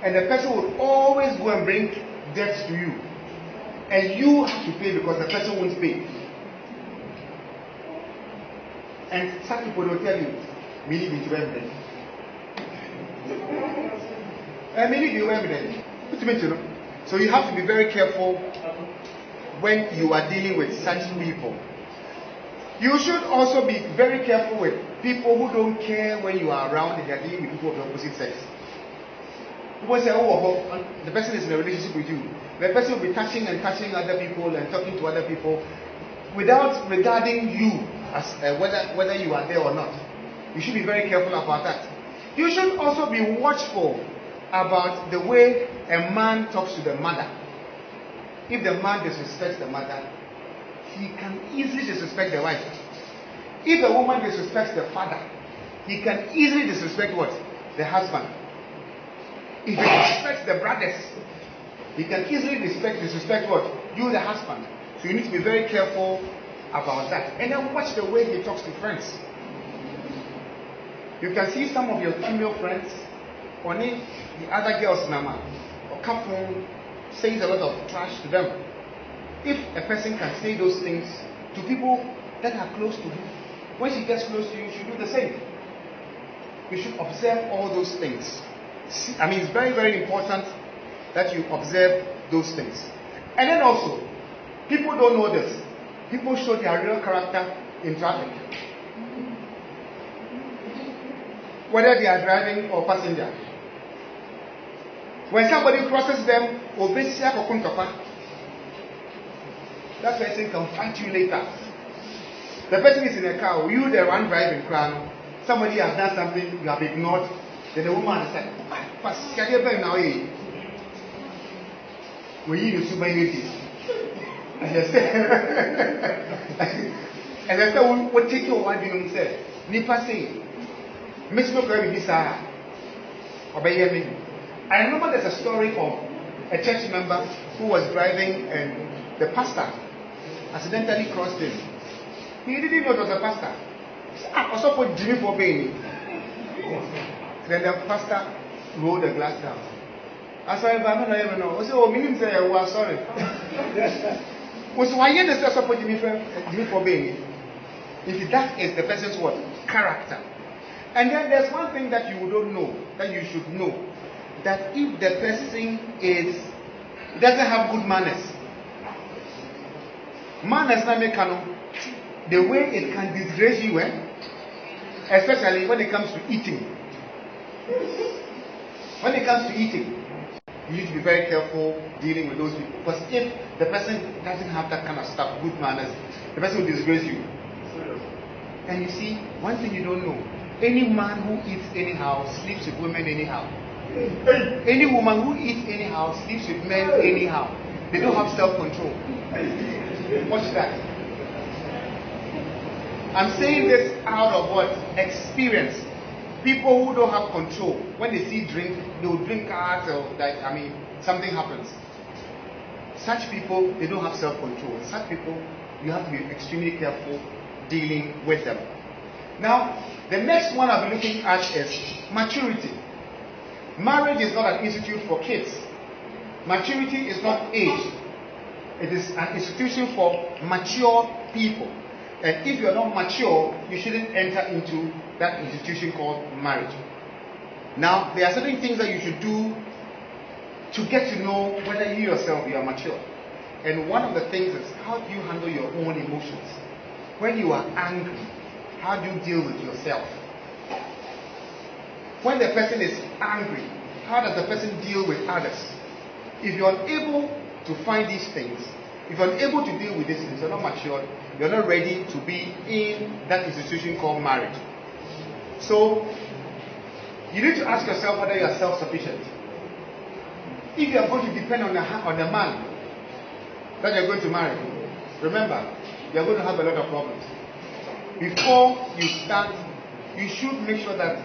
and the person will always go and bring debts to you, and you have to pay because the person won't pay. And some people will tell you, "Me need to evidence." Me need to evidence. So you have to be very careful when you are dealing with such people. You should also be very careful with people who don't care when you are around and they are dealing with people of the opposite sex. People say, "Oh, the person is in a relationship with you." The person will be touching other people and talking to other people without regarding you as whether you are there or not. You should be very careful about that. You should also be watchful about the way a man talks to the mother. If the man disrespects the mother, he can easily disrespect the wife. If a woman disrespects the father, he can easily disrespect what? The husband. If he disrespects the brothers, he can easily disrespect what? You, the husband. So you need to be very careful about that. And then watch the way he talks to friends. You can see some of your female friends, or the other girls' mama, or couple, says a lot of trash to them. If a person can say those things to people that are close to you, when she gets close to you, you should do the same. You should observe all those things. It's very, very important that you observe those things. And then also, people don't know this. People show their real character in traffic. Whether they are driving or passenger. When somebody crosses them, that person can fight you later. The person is in a car, you the one driving car, somebody has done something, you have ignored, then the woman is like, we need to super unity. And I said, what take your wife in say? Nipa say, Miss Mokari Bisa, obey me. I remember there's a story of a church member who was driving and the pastor accidentally crossed him. He didn't know it was a pastor. He said, I also put Jimmy for baby. Then the pastor rolled the glass down. I said, I don't even know. I said, oh, meaning say, oh, sorry. So why you just support Jimmy for baby? If that is the person's what? Character. And then there's one thing that you don't know, that you should know. That if the person doesn't have good manners, the way it can disgrace you, especially when it comes to eating. When it comes to eating, you need to be very careful dealing with those people. Because if the person doesn't have that kind of stuff, good manners, the person will disgrace you. And you see, one thing you don't know, any man who eats anyhow sleeps with women anyhow. Any woman who eats anyhow sleeps with men anyhow. They don't have self-control. Watch that. I'm saying this out of what? Experience. People who don't have control, when they see drink, they will drink cards or something happens. Such people, they don't have self-control. Such people, you have to be extremely careful dealing with them. Now, the next one I'll be looking at is maturity. Marriage is not an institute for kids. Maturity is not age. It is an institution for mature people. And if you're not mature, you shouldn't enter into that institution called marriage. Now, there are certain things that you should do to get to know whether you yourself you are mature. And one of the things is, how do you handle your own emotions? When you are angry, how do you deal with yourself? When the person is angry, how does the person deal with others? If you're unable to find these things, if you're unable to deal with these things, you're not mature, you're not ready to be in that institution called marriage. So, you need to ask yourself whether you are self-sufficient. If you are going to depend on a man that you're going to marry, remember, you're going to have a lot of problems. Before you start, you should make sure that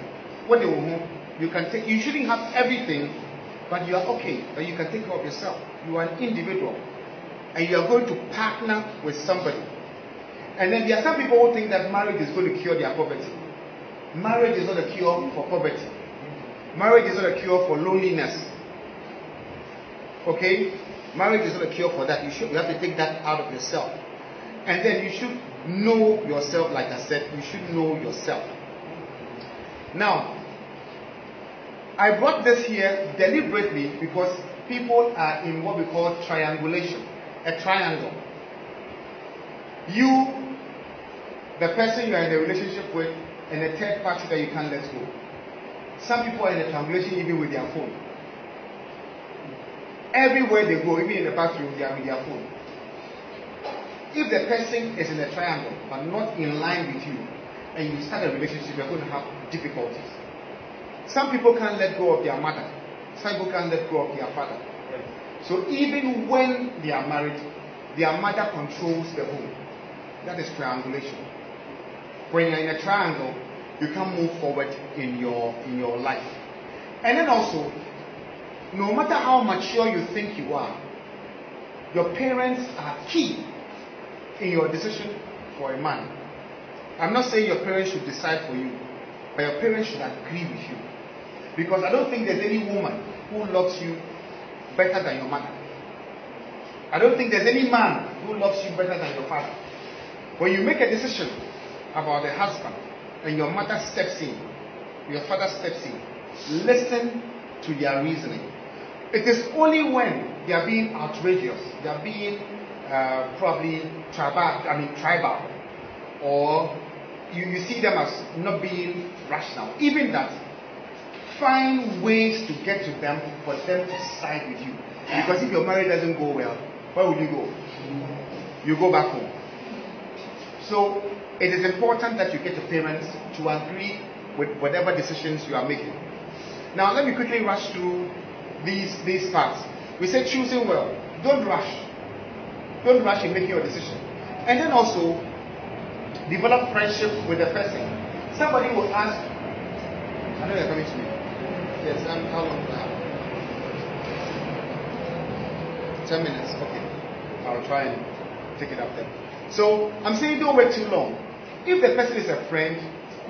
when they will home, you shouldn't have everything, but you are okay, that you can take care of yourself. You are an individual, and you are going to partner with somebody. And then there are some people who think that marriage is going to cure their poverty. Marriage is not a cure for poverty. Marriage is not a cure for loneliness. Okay? Marriage is not a cure for that. You have to take that out of yourself. And then you should know yourself, like I said, you should know yourself. Now, I brought this here deliberately because people are in what we call triangulation. A triangle. You, the person you are in a relationship with, and a third party that you can't let go. Some people are in a triangulation even with their phone. Everywhere they go, even in the bathroom, they are with their phone. If the person is in a triangle but not in line with you, and you start a relationship, you're going to have difficulties. Some people can't let go of their mother. Some people can't let go of their father. So even when they are married, their mother controls the home. That is triangulation. When you're in a triangle, you can't move forward in your life. And then also, no matter how mature you think you are, your parents are key in your decision for a man. I'm not saying your parents should decide for you, but your parents should agree with you. Because I don't think there's any woman who loves you better than your mother. I don't think there's any man who loves you better than your father. When you make a decision about a husband and your mother steps in, your father steps in, listen to their reasoning. It is only when they are being outrageous, they are being probably tribal, or you see them as not being rational. Even that, find ways to get to them for them to side with you. Because if your marriage doesn't go well, where will you go? You go back home. So it is important that you get your parents to agree with whatever decisions you are making. Now let me quickly rush through these parts. We say choosing well. Don't rush. Don't rush in making your decision. And then also develop friendship with the person. Somebody will ask, I know you're coming to me. Yes, how long do I have? 10 minutes. Okay. I'll try and take it up there. So I'm saying don't wait too long. If the person is a friend,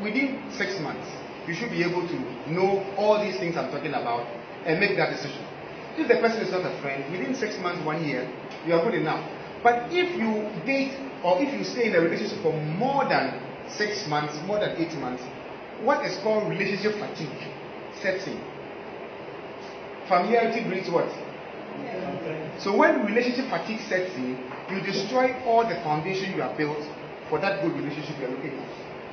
within 6 months, you should be able to know all these things I'm talking about and make that decision. If the person is not a friend, within 6 months, 1 year, you are good enough. But if you date or if you stay in a relationship for more than 6 months, more than 8 months, what is called relationship fatigue sets in. Familiarity breeds what? So when relationship fatigue sets in, you destroy all the foundation you have built for that good relationship you are looking for.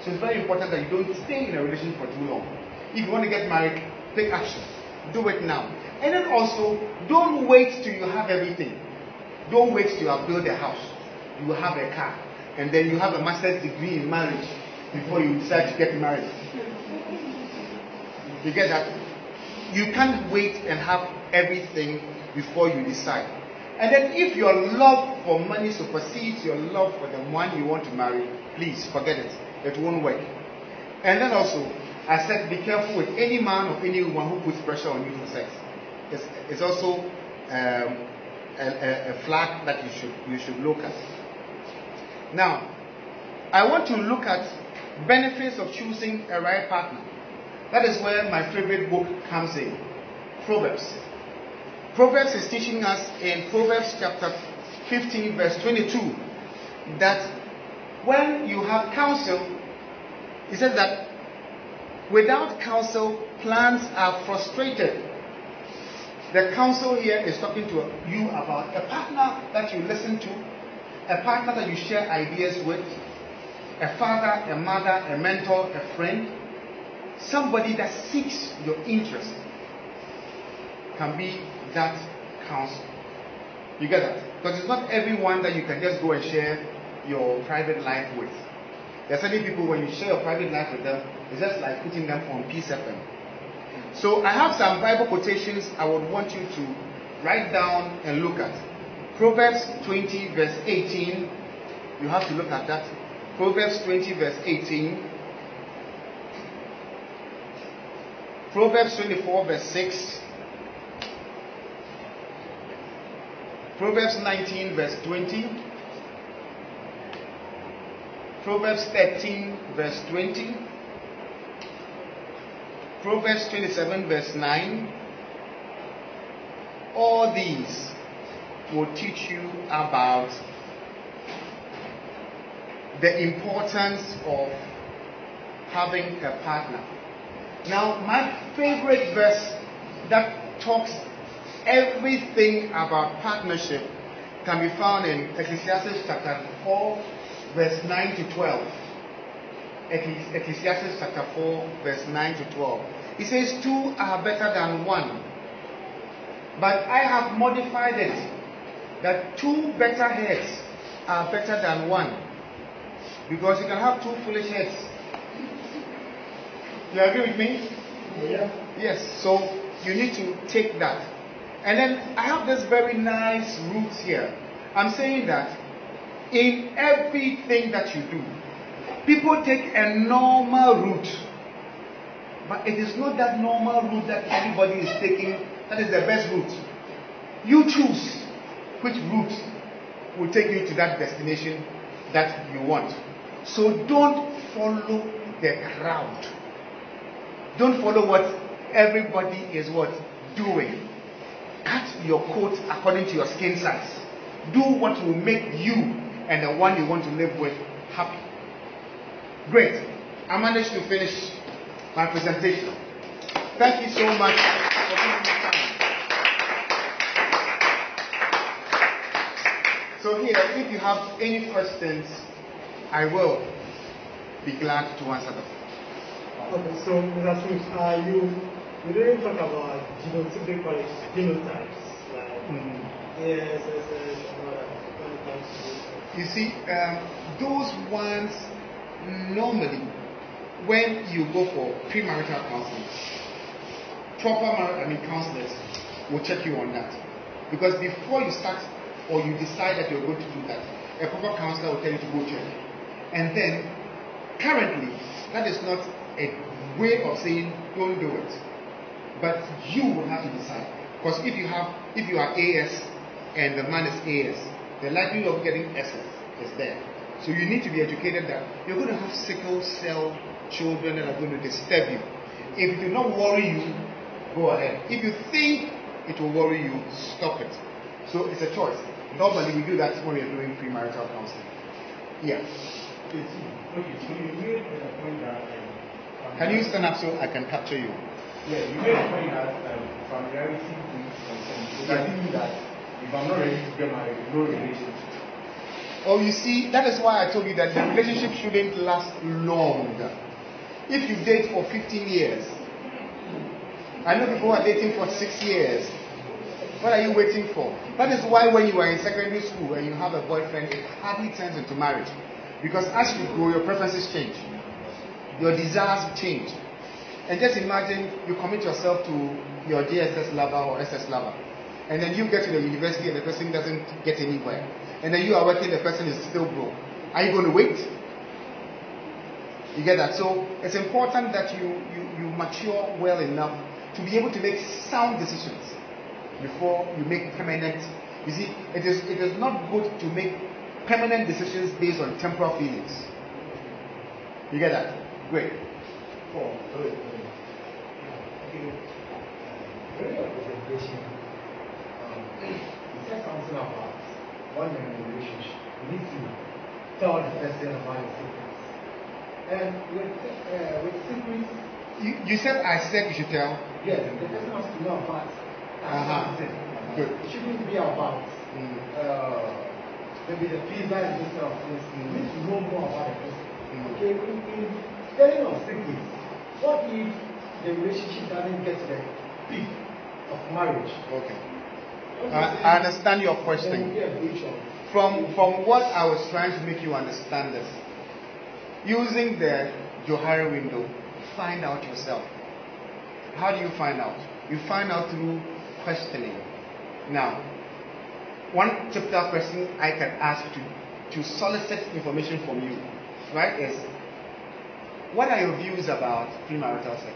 So it's very important that you don't stay in a relationship for too long. If you want to get married, take action. Do it now. And then also, don't wait till you have everything. Don't wait till you have built a house. You will have a car. And then you have a master's degree in marriage before you decide to get married. You get that? You can't wait and have everything before you decide. And then if your love for money supersedes your love for the one you want to marry, please forget it. It won't work. And then also, I said be careful with any man or any woman who puts pressure on you for sex. It's also a flag that you should look at. Now, I want to look at benefits of choosing a right partner. That is where my favorite book comes in. Proverbs. Proverbs is teaching us in Proverbs chapter 15 verse 22, that when you have counsel, it says that without counsel, plans are frustrated. The counsel here is talking to you about a partner that you listen to, a partner that you share ideas with, a father, a mother, a mentor, a friend, somebody that seeks your interest can be that counsel. You get that? Because it's not everyone that you can just go and share your private life with. There are certain people, when you share your private life with them, it's just like putting them on P7. So I have some Bible quotations I would want you to write down and look at. Proverbs 20 verse 18. You have to look at that. Proverbs 20 verse 18. Proverbs 24 verse 6. Proverbs 19 verse 20. Proverbs 13 verse 20. Proverbs 27 verse 9. All these will teach you about the importance of having a partner. Now, my favorite verse that talks everything about partnership can be found in Ecclesiastes chapter 4 verse 9 to 12. Ecclesiastes chapter 4 verse 9 to 12. It says, two are better than one, but I have modified it that two better heads are better than one, because you can have two foolish heads. You agree with me? Yeah. Yes, so you need to take that. And then I have this very nice roots here. I'm saying that in everything that you do, people take a normal route, but it is not that normal route that everybody is taking that is the best route. You choose which route will take you to that destination that you want. So don't follow the crowd. Don't follow what everybody is doing. Cut your coat according to your skin size. Do what will make you and the one you want to live with happy. Great. I managed to finish my presentation. Thank you so much for giving me time. So here, if you have any questions, I will be glad to answer them. Okay, so Mr. Smith, you didn't talk about genotypes, like yes, and all that when it comes to. You see, those ones normally, when you go for premarital counseling, proper counselors will check you on that. Because before you start or you decide that you're going to do that, a proper counselor will tell you to go check. And then, currently, that is not a way of saying don't do it. But you will have to decide. Because if you are AS and the man is AS, the likelihood of getting SS is there. So you need to be educated that you're going to have sickle cell children that are going to disturb you. If it will not worry you, go ahead. If you think it will worry you, stop it. So it's a choice. Normally we do that when we are doing premarital counseling. Yeah. Okay, so you made a point that. Can you stand up so I can capture you? Yeah, you made a point that familiarity brings consent. So that means that if I'm not ready to get married, no relationship. Oh, you see, that is why I told you that the relationship shouldn't last long. If you date for 15 years, I know people are dating for 6 years. What are you waiting for? That is why when you are in secondary school and you have a boyfriend, it hardly turns into marriage. Because as you grow, your preferences change. Your desires change. And just imagine you commit yourself to your JSS lover or SS lover. And then you get to the university and the person doesn't get anywhere. And then you are working, the person is still broke. Are you going to wait? You get that? So it's important that you mature well enough to be able to make sound decisions before you make permanent. You see, it is not good to make permanent decisions based on temporal feelings. You get that? Great. During your presentation, you said something about when you're in a relationship, you need to tell the person about your secrets. And with secrets, you said I said you should tell. yes, the person has to know about. Good. It shouldn't be about maybe the pizza and this kind of things. You need to know more about the person. Okay, in telling of secrets, what if the relationship doesn't get to the peak of marriage? Okay. I understand your question. From what I was trying to make you understand this, using the Johari window, find out yourself. How do you find out? You find out through questioning. Now, one typical question I can ask to solicit information from you, right, is what are your views about premarital sex?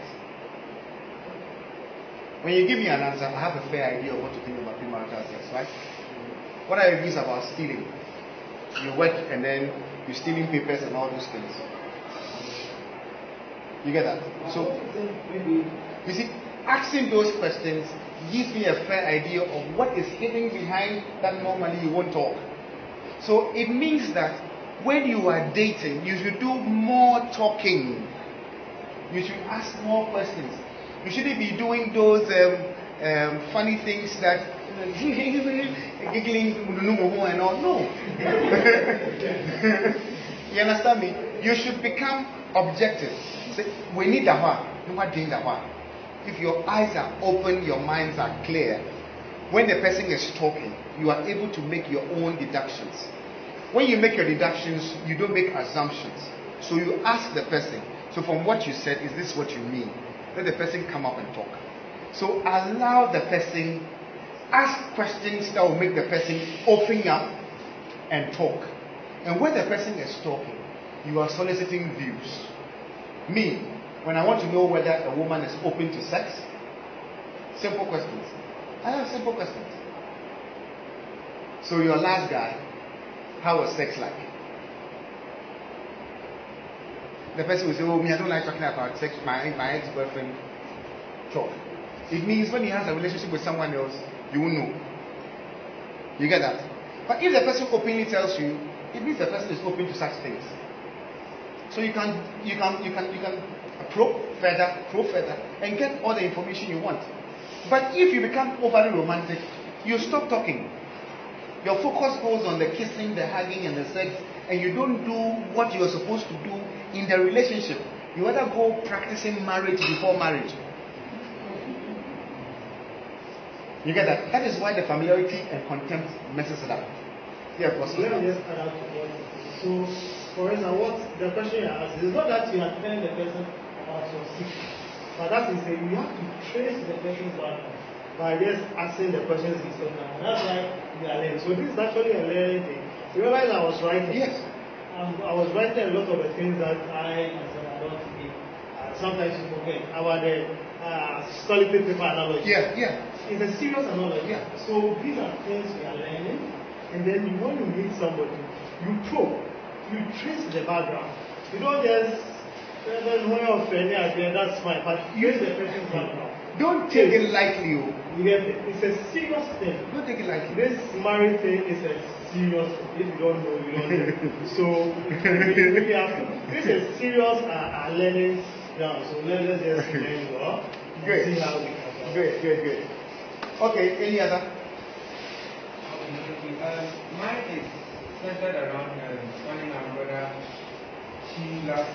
When you give me an answer, I have a fair idea of what to think about premarital sex, right? What are your views about stealing? You work and then you're stealing papers and all those things. You get that? So, you see, asking those questions gives me a fair idea of what is hidden behind that normally you won't talk. So it means that when you are dating, you should do more talking. You should ask more questions. You shouldn't be doing those funny things that giggling and all. No. You understand me? You should become objective. Say, we need that one. What doing that one? If your eyes are open, your minds are clear, when the person is talking, you are able to make your own deductions. When you make your deductions, you don't make assumptions. So you ask the person, so from what you said, is this what you mean? Let the person come up and talk. So allow the person, ask questions that will make the person open up and talk. And when the person is talking, you are soliciting views. Me, when I want to know whether a woman is open to sex, simple questions. I have simple questions. So your last guy, how was sex like? The person will say, oh, me, I don't like talking about sex. My ex-girlfriend talk. It means when he has a relationship with someone else, you will know. You get that? But if the person openly tells you, it means the person is open to such things. So you can probe further, and get all the information you want. But if you become overly romantic, you stop talking. Your focus goes on the kissing, the hugging, and the sex, and you don't do what you are supposed to do in the relationship. You either go practicing marriage before marriage. You get that? That is why the familiarity and contempt messes it up. Yeah, of course. Let me just add up to what. So, for instance, what the question you asked is not that you are telling the person about your secret, but that is that you have to trace the person's background by just asking the questions he's talking about. That's why you are learning. So this is actually a learning thing. You realize I was writing. Yes. I was writing a lot of the things that I as an adult did. Sometimes you forget about the solid paper analogy. Yeah, yeah. It's a serious analogy. Yeah. So these are things we are learning, and then when you meet somebody, you probe, you trace the background. You don't just know of any idea, that's fine, but use the person's background. Don't take it lightly. It's a serious thing. Don't take it lightly. This marriage thing is a serious thing. If you don't know, you don't know. So we have to. This is serious learning now. So let's just learn well. Great. See how we can. Good. Okay, any other? Mine is centered around finding out whether she loves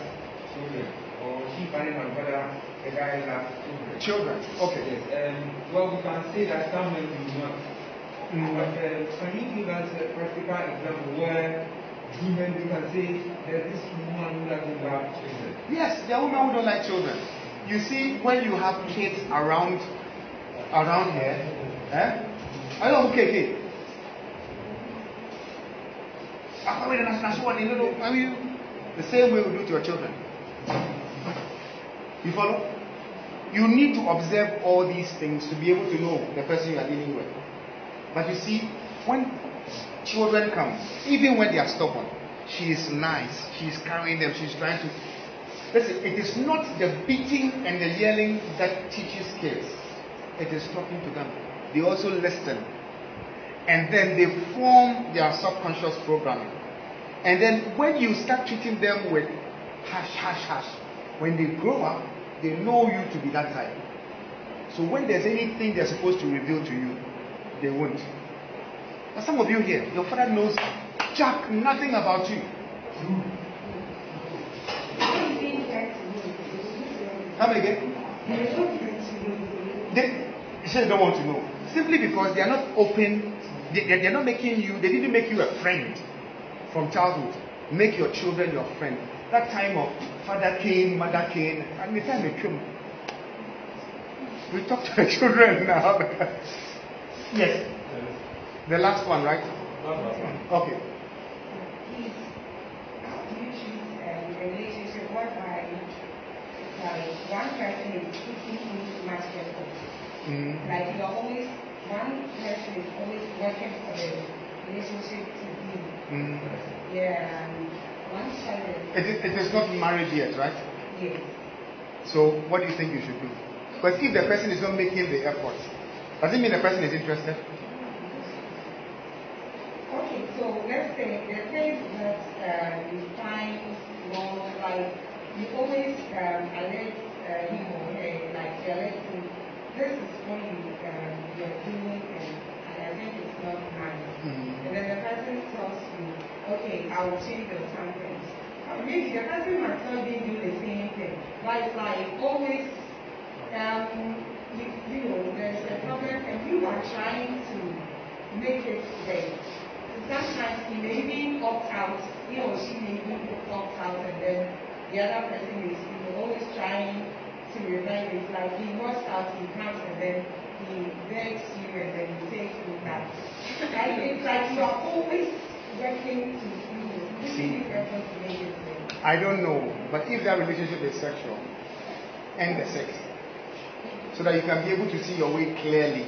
children or she finding out whether the guy loves children. Children, okay. Yes, well, we can say that some men do not. But can you give us a practical example where women, we can say there's this woman who doesn't love children? Yes, there are women who don't like children. You see, when you have kids around here, I don't okay. The same way we do to your children. You follow? You need to observe all these things to be able to know the person you are dealing with. But you see, when children come, even when they are stubborn, she is nice, she's carrying them, she's trying to. Listen, it is not the beating and the yelling that teaches kids. It is talking to them. They also listen. and then they form their subconscious programming. And then when you start treating them with hush, hush, hush, when they grow up, they know you to be that type. So when there's anything they're supposed to reveal to you, they won't. Now some of you here, your father knows jack nothing about you. Come again? They say they don't want to know. Simply because they are not open, they're not making you, they didn't make you a friend from childhood. Make your children your friend. That time of father came, mother came, and the time they came. We talk to the children now. Yes. The last one, right? Okay. How do you choose a relationship whereby one person is putting in too much effort? Like you're always, one person is always working for the relationship to be. Yeah, and one child. It is not married yet, right? Yes. So what do you think you should do? Because if the person is not making the effort, does it mean the person is interested? Okay, so let's say the things that you find wrong, like you always alert him or her, like you alert him, this is what you're doing, and I think it's not nice. And then the person tells you, okay, I will change those something. Maybe the person might not do the same thing. Like always, you know, there's a problem, and you are trying to make it right. Sometimes he may even opt out, he or she may even opt out, and then the other person is always trying to revenge. It's like he walks out, he comes, and then he begs you, and then he says you back. And it's like you are always working to pushing effort to make it right. I don't know, but if that relationship is sexual, end the sex, so that you can be able to see your way clearly.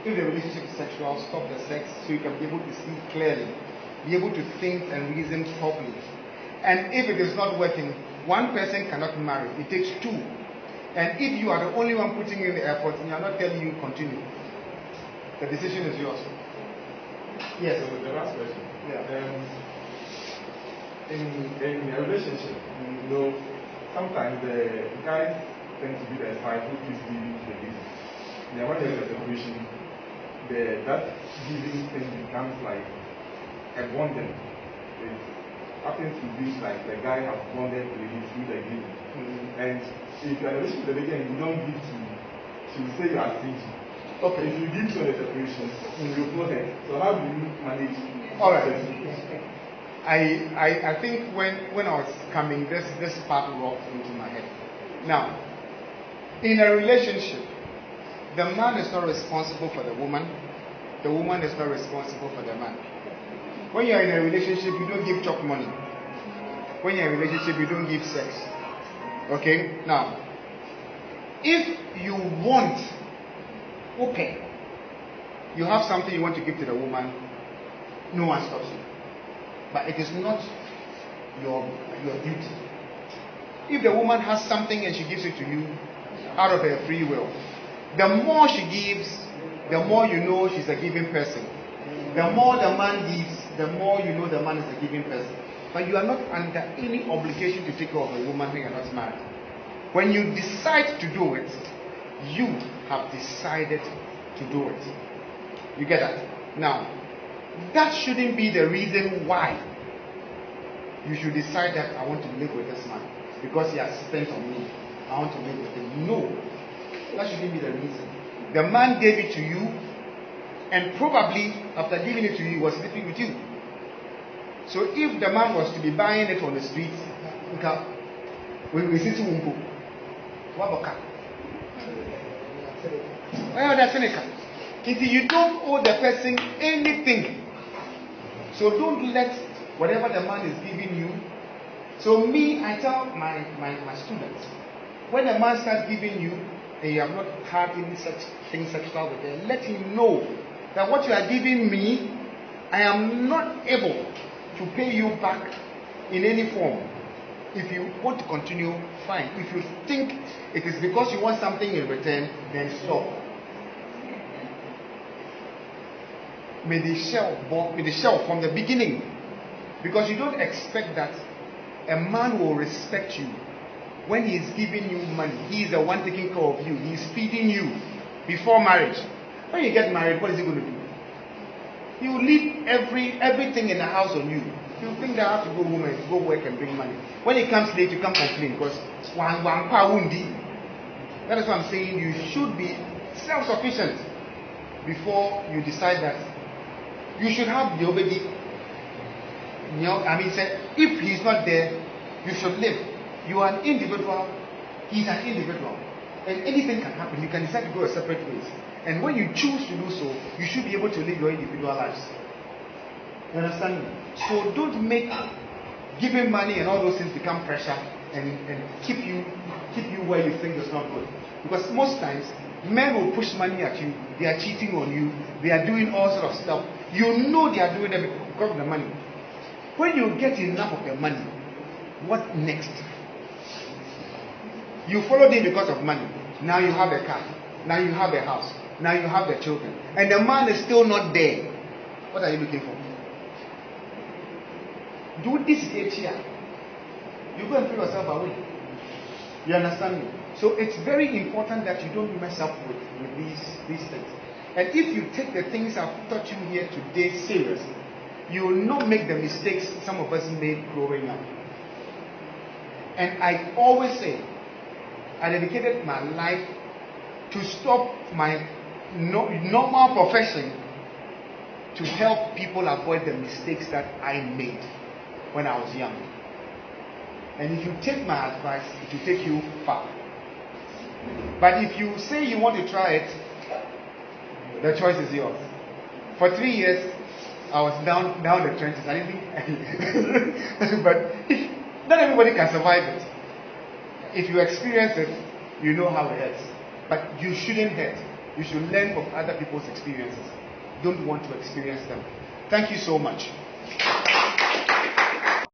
If the relationship is sexual, stop the sex so you can be able to see clearly, be able to think and reason properly. And if it is not working, one person cannot marry. It takes two. And if you are the only one putting in the effort and you are not telling you continue, the decision is yours. Yes. So the last question. Yeah. In a relationship, you know, sometimes the guys tend to be the side who gives the lady. Then when there is a separation, that giving thing becomes like a bonding. It happens to be like the guy has bonded the lady through the giving. And if you are in a relationship with the lady and you don't give to, she will say you are stingy. Okay. If you give to the separation, you will know her. So how do you manage? All right. I think when I was coming, this part walked into my head. Now, in a relationship, the man is not responsible for the woman is not responsible for the man. When you are in a relationship, you don't give chop money. When you are in a relationship, you don't give sex. Okay? Now, if you want, okay, you have something you want to give to the woman, no one stops you. But it is not your duty. If the woman has something and she gives it to you out of her free will, the more she gives, the more you know she's a giving person. The more the man gives, the more you know the man is a giving person. But you are not under any obligation to take care of a woman when you are not married. When you decide to do it, you have decided to do it. You get that? Now, that shouldn't be the reason why you should decide that I want to live with this man because he has spent on me. I want to live with him. No. That shouldn't be the reason. The man gave it to you, and probably after giving it to you, he was sleeping with you. So if the man was to be buying it on the street, we see to Umpo. If you don't owe the person anything, so don't let whatever the man is giving you. So me, I tell my students, when a man starts giving you, and you have not had any such thing sexual with him, let him know that what you are giving me, I am not able to pay you back in any form. If you want to continue, fine. If you think it is because you want something in return, then stop. May the shell from the beginning. Because you don't expect that a man will respect you when he is giving you money. He is the one taking care of you. He is feeding you before marriage. When you get married, what is he going to do? He will leave everything in the house on you. You think that I have to go work and bring money. When he comes late, you can't complain because that is what I'm saying. You should be self-sufficient before you decide that you should have the obedi. If he's not there, you should live. You are an individual. He's an individual, and anything can happen. You can decide to go a separate ways. And when you choose to do so, you should be able to live your individual lives. You understand me? So don't make giving money and all those things become pressure and keep you where you think it's not good. Because most times, men will push money at you. They are cheating on you. They are doing all sort of stuff. You know they are doing it because of the money. When you get enough of the money, what next? You followed him because of money. Now you have a car. Now you have a house. Now you have the children. And the man is still not there. What are you looking for? Do this here. You go and throw yourself away. You understand me? So it's very important that you don't mess up with these things. And if you take the things I've taught you here today seriously, you will not make the mistakes some of us made growing up. And I always say, I dedicated my life to stop my normal profession to help people avoid the mistakes that I made when I was young. And if you take my advice, it will take you far. But if you say you want to try it, the choice is yours. For 3 years, I was down the trenches. I didn't. But not everybody can survive it. If you experience it, you know how it hurts. But you shouldn't hurt. You should learn from other people's experiences. Don't want to experience them. Thank you so much.